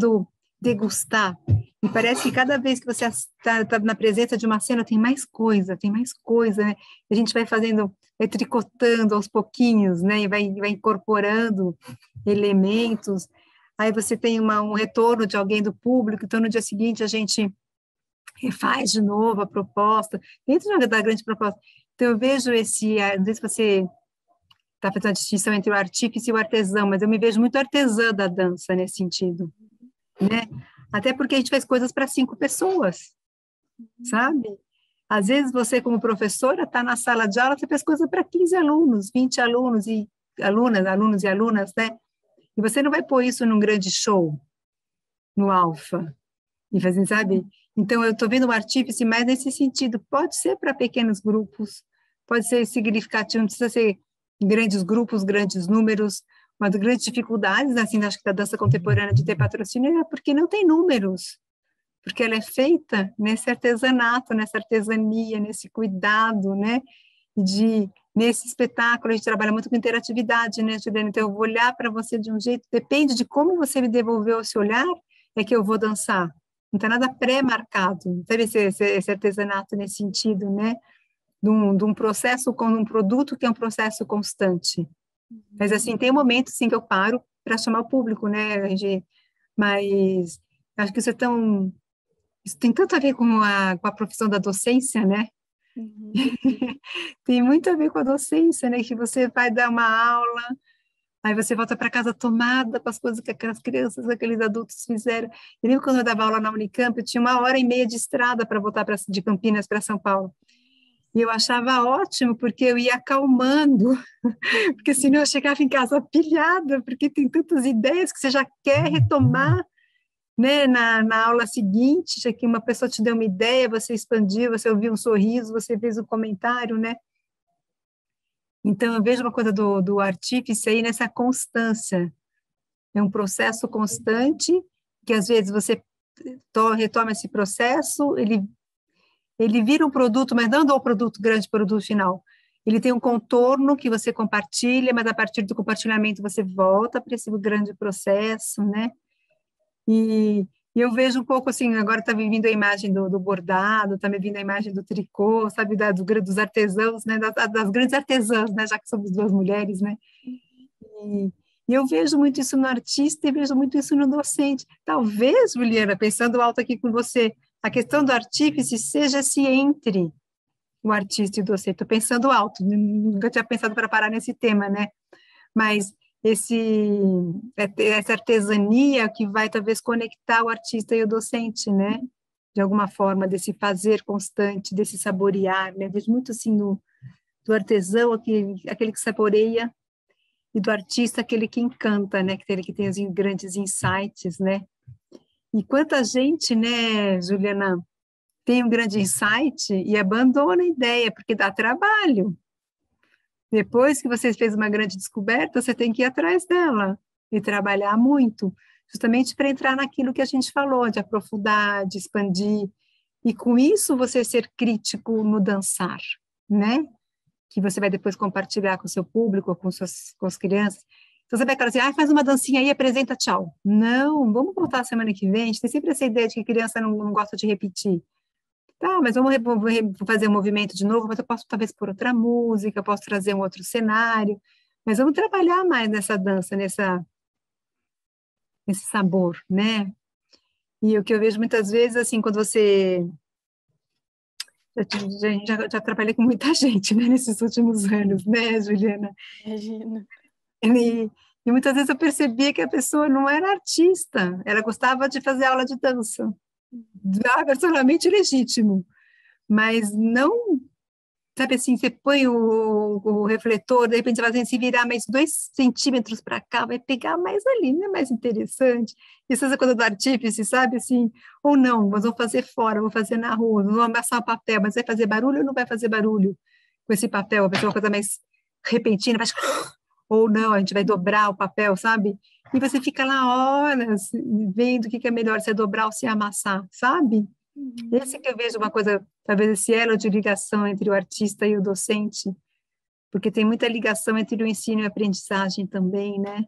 S2: degustar. E parece que cada vez que você está na presença de uma cena, tem mais coisa, né? A gente vai fazendo, vai tricotando aos pouquinhos, né? E vai incorporando elementos. Aí você tem um retorno de alguém do público, então no dia seguinte a gente refaz de novo a proposta, dentro da grande proposta. Então eu vejo não sei se você está fazendo a distinção entre o artífice e o artesão, mas eu me vejo muito artesã da dança nesse sentido, né? Até porque a gente faz coisas para 5 pessoas, sabe? Às vezes você, como professora, está na sala de aula, você faz coisa para 15 alunos, 20 alunos e alunos e alunas, né? E você não vai pôr isso num grande show, no Alfa, e fazer, sabe? Então, eu estou vendo o artífice mais nesse sentido. Pode ser para pequenos grupos, pode ser significativo, não precisa ser grandes grupos, grandes números. Uma das grandes dificuldades, assim, acho que da dança contemporânea de ter patrocínio é porque não tem números, porque ela é feita nesse artesanato, nessa artesania, nesse cuidado, né? Nesse espetáculo, a gente trabalha muito com interatividade, né, Juliana? Então, eu vou olhar para você de um jeito, depende de como você me devolveu esse olhar, é que eu vou dançar. Não tem nada pré-marcado, sabe esse artesanato nesse sentido, né? De um processo com um produto que é um processo constante. Mas, assim, tem um momento, sim, que eu paro para chamar o público, né, mas acho que isso tem tanto a ver com a profissão da docência, né?
S1: Uhum.
S2: Tem muito a ver com a docência, né? Que você vai dar uma aula, aí você volta para casa tomada com as coisas que aquelas crianças, aqueles adultos fizeram. Eu lembro quando eu dava aula na Unicamp, eu tinha 1h30 de estrada para voltar de Campinas para São Paulo. E eu achava ótimo, porque eu ia acalmando, porque senão eu chegava em casa pilhada, porque tem tantas ideias que você já quer retomar, né, na aula seguinte, já que uma pessoa te deu uma ideia, você expandiu, você ouviu um sorriso, você fez um comentário, né? Então, eu vejo uma coisa do artífice aí nessa constância. É um processo constante, que às vezes você retoma esse processo, ele vira um produto, mas não do produto, grande produto final. Ele tem um contorno que você compartilha, mas a partir do compartilhamento você volta para esse grande processo, né? E eu vejo um pouco assim, agora está me vindo a imagem do bordado, está me vindo a imagem do tricô, sabe, dos artesãos, né, das grandes artesãs, né, já que somos 2 mulheres, né? E eu vejo muito isso no artista e vejo muito isso no docente. Talvez, Juliana, pensando alto aqui com você, a questão do artífice seja se entre o artista e o docente. Estou pensando alto, nunca tinha pensado para parar nesse tema, né? Mas essa artesania que vai talvez conectar o artista e o docente, né? De alguma forma, desse fazer constante, desse saborear, né? Vejo muito assim do artesão, aquele que saboreia, e do artista, aquele que encanta, né? Aquele que tem os grandes insights, né? E quanta gente, né, Juliana, tem um grande insight e abandona a ideia, porque dá trabalho. Depois que você fez uma grande descoberta, você tem que ir atrás dela e trabalhar muito, justamente para entrar naquilo que a gente falou, de aprofundar, de expandir, e com isso você ser crítico no dançar, né? Que você vai depois compartilhar com o seu público, com as crianças. Então você vai falar assim, faz uma dancinha aí, apresenta, tchau. Não, vamos voltar semana que vem, a gente tem sempre essa ideia de que criança não gosta de repetir. Tá, mas vamos fazer um movimento de novo, mas eu posso talvez pôr outra música, posso trazer um outro cenário, mas vamos trabalhar mais nessa dança, nesse sabor, né? E o que eu vejo muitas vezes, assim, quando você... Já trabalhei com muita gente, né, nesses últimos anos, né, Juliana?
S1: Imagina.
S2: E muitas vezes eu percebia que a pessoa não era artista, ela gostava de fazer aula de dança. Personalmente legítimo, mas não, sabe assim, você põe o refletor, de repente você vai se virar mais 2 centímetros para cá, vai pegar mais ali, não é mais interessante? Isso é essa coisa do artífice, sabe, assim, ou não, nós vamos fazer fora, vamos fazer na rua, não vamos amassar o papel, mas vai fazer barulho ou não vai fazer barulho com esse papel? Vai ser uma coisa mais repentina, vai... ou não, a gente vai dobrar o papel, sabe? E você fica lá horas vendo o que é melhor, se é dobrar ou se é amassar, sabe? Esse que eu vejo uma coisa, talvez esse elo de ligação entre o artista e o docente, porque tem muita ligação entre o ensino e a aprendizagem também, né?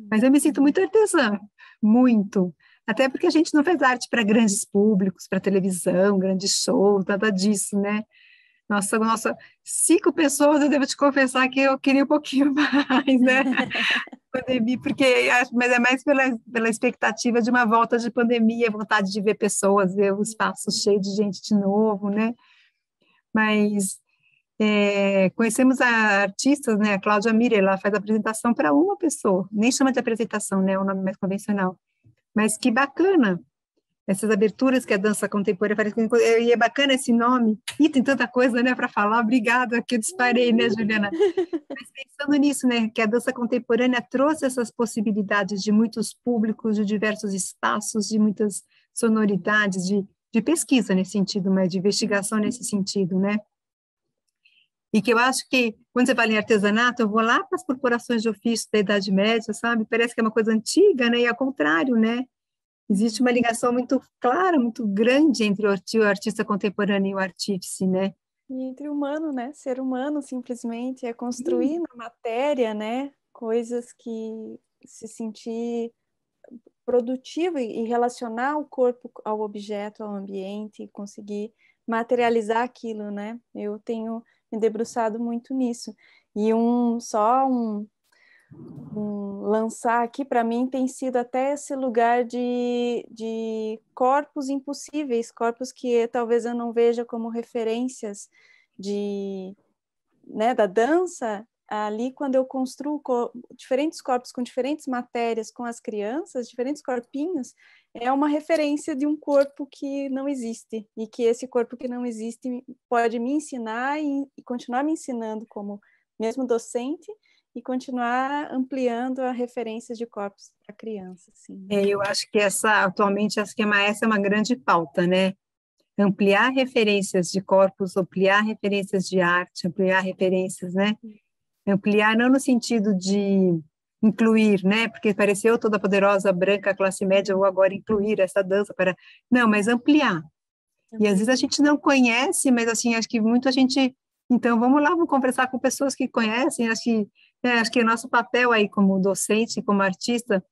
S2: Mas eu me sinto muito artesã, muito. Até porque a gente não faz arte para grandes públicos, para televisão, grandes shows, nada disso, né? Nossa, 5 pessoas, eu devo te confessar que eu queria um pouquinho mais, né? Pandemia, mas é mais pela expectativa de uma volta de pandemia, vontade de ver pessoas, ver o espaço cheio de gente de novo, né? Mas conhecemos a artista, né, a Cláudia Mira, ela faz apresentação para uma pessoa, nem chama de apresentação, né, é o nome mais convencional, mas que bacana, essas aberturas que a dança contemporânea faz, e é bacana esse nome, e tem tanta coisa, né, para falar, obrigada, que eu disparei, né, Juliana? Mas pensando nisso, né, que a dança contemporânea trouxe essas possibilidades de muitos públicos, de diversos espaços, de muitas sonoridades, de pesquisa nesse sentido, mas de investigação nesse sentido, né? E que eu acho que, quando você fala em artesanato, eu vou lá para as corporações de ofício da Idade Média, sabe? Parece que é uma coisa antiga, né? E ao contrário, né? Existe uma ligação muito clara, muito grande entre o artista contemporâneo e o artífice, né?
S1: E entre humano, né? Ser humano, simplesmente, é construir na matéria, né? Coisas que se sentir produtivo e relacionar o corpo ao objeto, ao ambiente, e conseguir materializar aquilo, né? Eu tenho me debruçado muito nisso. E lançar aqui para mim tem sido até esse lugar de corpos impossíveis, corpos que talvez eu não veja como referências né, da dança. Ali, quando eu construo diferentes corpos com diferentes matérias com as crianças, diferentes corpinhos, é uma referência de um corpo que não existe, e que esse corpo que não existe pode me ensinar e continuar me ensinando como mesmo docente, e continuar ampliando a referências de corpos para criança. Assim.
S2: Eu acho que atualmente, essa é uma grande pauta, né? Ampliar referências de corpos, ampliar referências de arte, ampliar referências, né? Ampliar não no sentido de incluir, né? Porque pareceu toda poderosa, branca, classe média, ou agora incluir essa dança para... Não, mas ampliar. E às vezes a gente não conhece, mas assim, acho que muita gente... Então, vamos lá, vamos conversar com pessoas que conhecem, acho que é nosso papel aí como docente, como artista,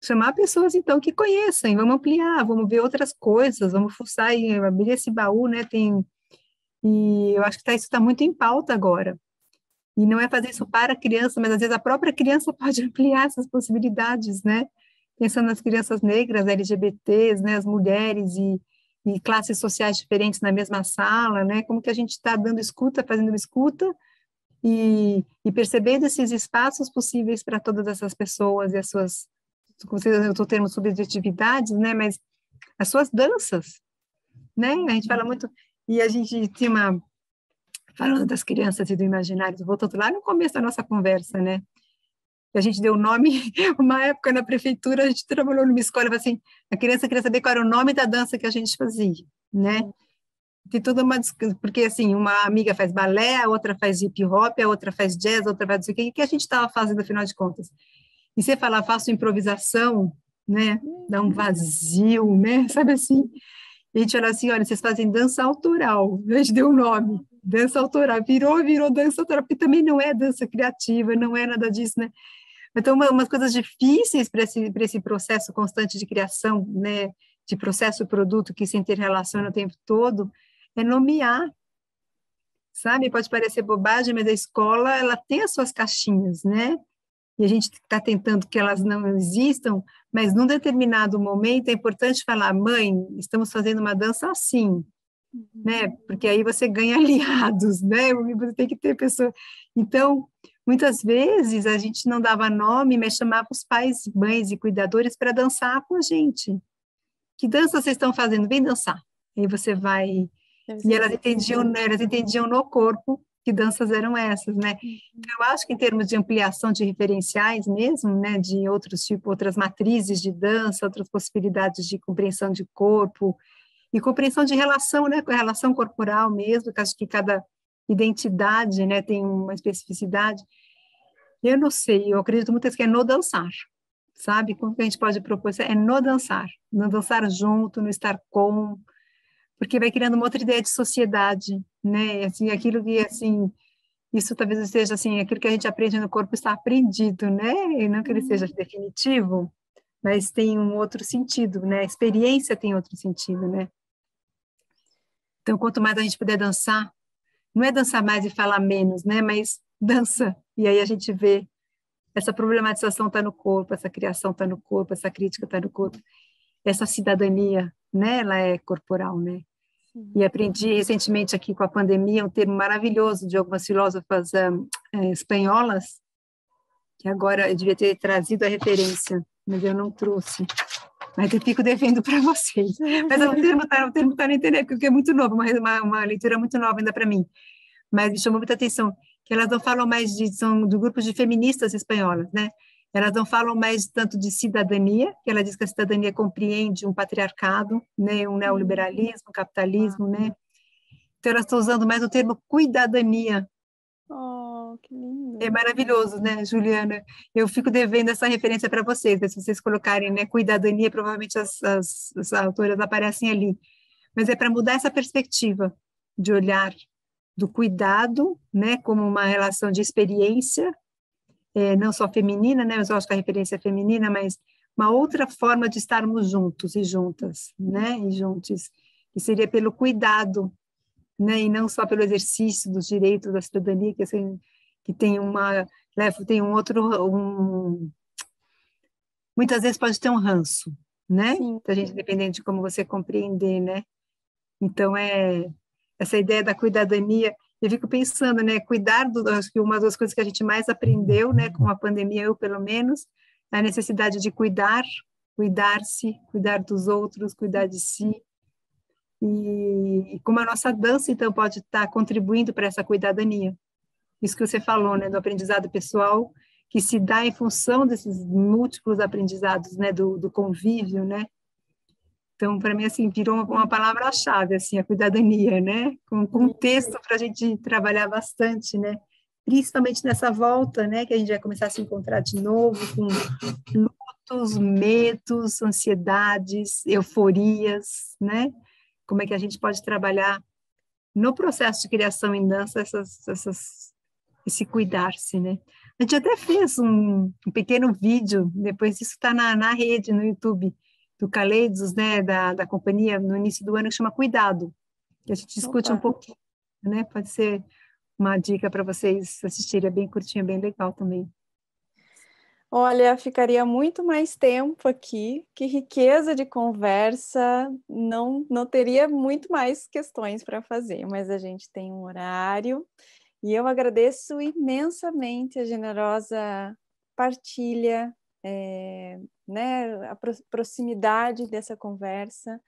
S2: chamar pessoas, então, que conhecem, vamos ampliar, vamos ver outras coisas, vamos fuçar e abrir esse baú, né? E eu acho que isso está muito em pauta agora. E não é fazer isso para a criança, mas às vezes a própria criança pode ampliar essas possibilidades, né? Pensando nas crianças negras, LGBTs, né? As mulheres e classes sociais diferentes na mesma sala, né? Como que a gente está dando escuta, fazendo uma escuta e percebendo esses espaços possíveis para todas essas pessoas e as suas, como você usou o termo subjetividades, né? Mas as suas danças, né? A gente fala muito, e a gente tinha falando das crianças e do imaginário, voltando lá no começo da nossa conversa, né? A gente deu o nome, uma época na prefeitura, a gente trabalhou numa escola, assim, a criança queria saber qual era o nome da dança que a gente fazia, né? Tem toda porque assim, uma amiga faz balé, a outra faz hip hop, a outra faz jazz, a outra faz o que a gente estava fazendo, afinal de contas? E você falar, faço improvisação, né? Dá um vazio, né? Sabe assim? E a gente fala assim, olha, vocês fazem dança autoral, a gente deu o nome, dança autoral, virou dança autoral, porque também não é dança criativa, não é nada disso, né? Então, umas coisas difíceis para esse processo constante de criação, né, de processo-produto que se interrelaciona o tempo todo, é nomear, sabe? Pode parecer bobagem, mas a escola, ela tem as suas caixinhas, né? E a gente está tentando que elas não existam, mas num determinado momento é importante falar, mãe, estamos fazendo uma dança assim, né? Porque aí você ganha aliados, né? Você tem que ter pessoas. Então, muitas vezes a gente não dava nome, mas chamava os pais, mães e cuidadores para dançar com a gente. Que dança vocês estão fazendo? Vem dançar. Aí você vai... E elas entendiam no corpo que danças eram essas, né? Então, eu acho que em termos de ampliação de referenciais mesmo, né, de outras matrizes de dança, outras possibilidades de compreensão de corpo e compreensão de relação, né, relação corporal mesmo, que acho que cada identidade, né, tem uma especificidade. Eu não sei, eu acredito muito que é no dançar, sabe? Como que a gente pode propor? É no dançar junto, no estar com, porque vai criando uma outra ideia de sociedade, né? Assim, aquilo que, assim, isso talvez seja, assim, aquilo que a gente aprende no corpo está aprendido, né? E não que ele seja definitivo, mas tem um outro sentido, né? A experiência tem outro sentido, né? Então, quanto mais a gente puder dançar, não é dançar mais e falar menos, né? Mas dança, e aí a gente vê essa problematização está no corpo, essa criação está no corpo, essa crítica está no corpo, essa cidadania, né? Ela é corporal, né? E aprendi recentemente aqui com a pandemia um termo maravilhoso de algumas filósofas espanholas, que agora eu devia ter trazido a referência, mas eu não trouxe. Mas eu fico devendo para vocês. Mas o termo tá na internet, porque é muito novo, uma leitura muito nova ainda para mim. Mas me chamou muita atenção que elas não falam mais são do grupo de feministas espanholas, né? Elas não falam mais tanto de cidadania, que ela diz que a cidadania compreende um patriarcado, né, um neoliberalismo, um capitalismo, né? Então elas estão usando mais o termo cuidadania.
S1: Oh, que lindo.
S2: É maravilhoso, né, Juliana? Eu fico devendo essa referência para vocês, né? Se vocês colocarem, né, cuidadania, provavelmente as autoras aparecem ali. Mas é para mudar essa perspectiva de olhar do cuidado, né, como uma relação de experiência, não só feminina, né, mas eu acho que a referência é feminina, mas uma outra forma de estarmos juntos e juntas, né, e juntos, que seria pelo cuidado, né, e não só pelo exercício dos direitos da cidadania, que assim, que tem tem um outro, muitas vezes pode ter um ranço, né,
S1: Sim.
S2: da gente, dependendo de como você compreender, né, então essa ideia da cuidadania, eu fico pensando, né, acho que uma das coisas que a gente mais aprendeu, né, com a pandemia, eu pelo menos, é a necessidade de cuidar-se, cuidar dos outros, cuidar de si, e como a nossa dança, então, pode estar contribuindo para essa cuidadania. Isso que você falou, né, do aprendizado pessoal, que se dá em função desses múltiplos aprendizados, né, do convívio, né. Então, para mim, assim, virou uma palavra-chave, assim, a cuidadania, né? Com um contexto para a gente trabalhar bastante, né? Principalmente nessa volta, né? Que a gente vai começar a se encontrar de novo com lutos, medos, ansiedades, euforias, né? Como é que a gente pode trabalhar no processo de criação em dança esse cuidar-se, né? A gente até fez um pequeno vídeo, depois isso está na rede, no YouTube, do Caleidos, né, da companhia, no início do ano, que chama Cuidado, que a gente discute um pouquinho, né, pode ser uma dica para vocês assistirem, é bem curtinho, é bem legal também.
S1: Olha, ficaria muito mais tempo aqui, que riqueza de conversa, não teria muito mais questões para fazer, mas a gente tem um horário, e eu agradeço imensamente a generosa partilha, né, a proximidade dessa conversa.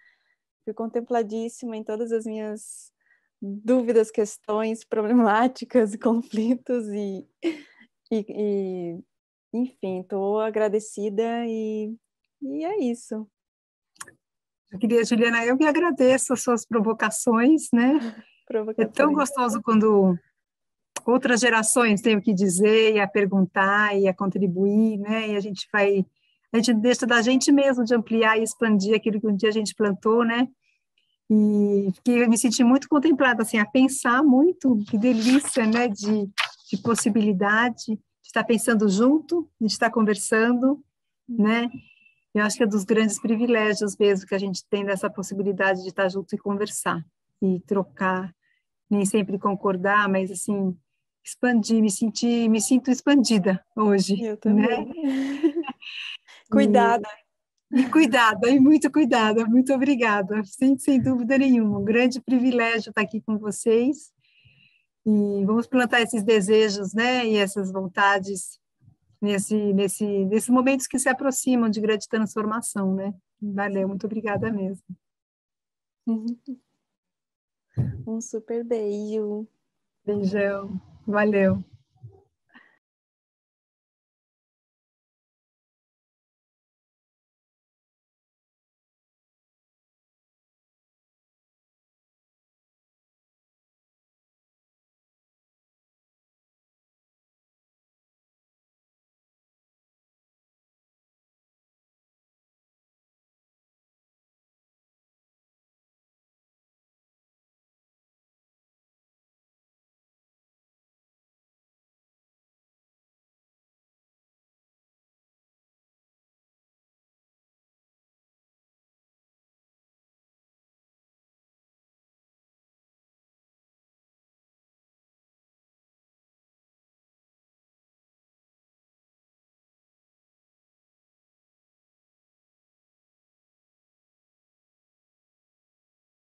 S1: Fui contempladíssima em todas as minhas dúvidas, questões, problemáticas, conflitos e enfim, estou agradecida e é isso.
S2: Eu queria, Juliana, eu que agradeço as suas provocações, né? É tão gostoso quando outras gerações têm o que dizer e a perguntar e a contribuir, né? E a gente deixa da gente mesmo de ampliar e expandir aquilo que um dia a gente plantou, né? E que me senti muito contemplada, assim, a pensar muito, que delícia, né? De possibilidade, de estar pensando junto, de estar conversando, né? Eu acho que é dos grandes privilégios mesmo que a gente tem dessa possibilidade de estar junto e conversar e trocar, nem sempre concordar, mas assim expandir, me sinto expandida hoje,
S1: Eu
S2: né?
S1: também. Cuidada.
S2: E muito cuidada, muito obrigada, sem dúvida nenhuma, um grande privilégio estar aqui com vocês, e vamos plantar esses desejos, né, e essas vontades nesses momentos que se aproximam de grande transformação, né? Valeu, muito obrigada mesmo.
S1: Um super beijo.
S2: Beijão, valeu.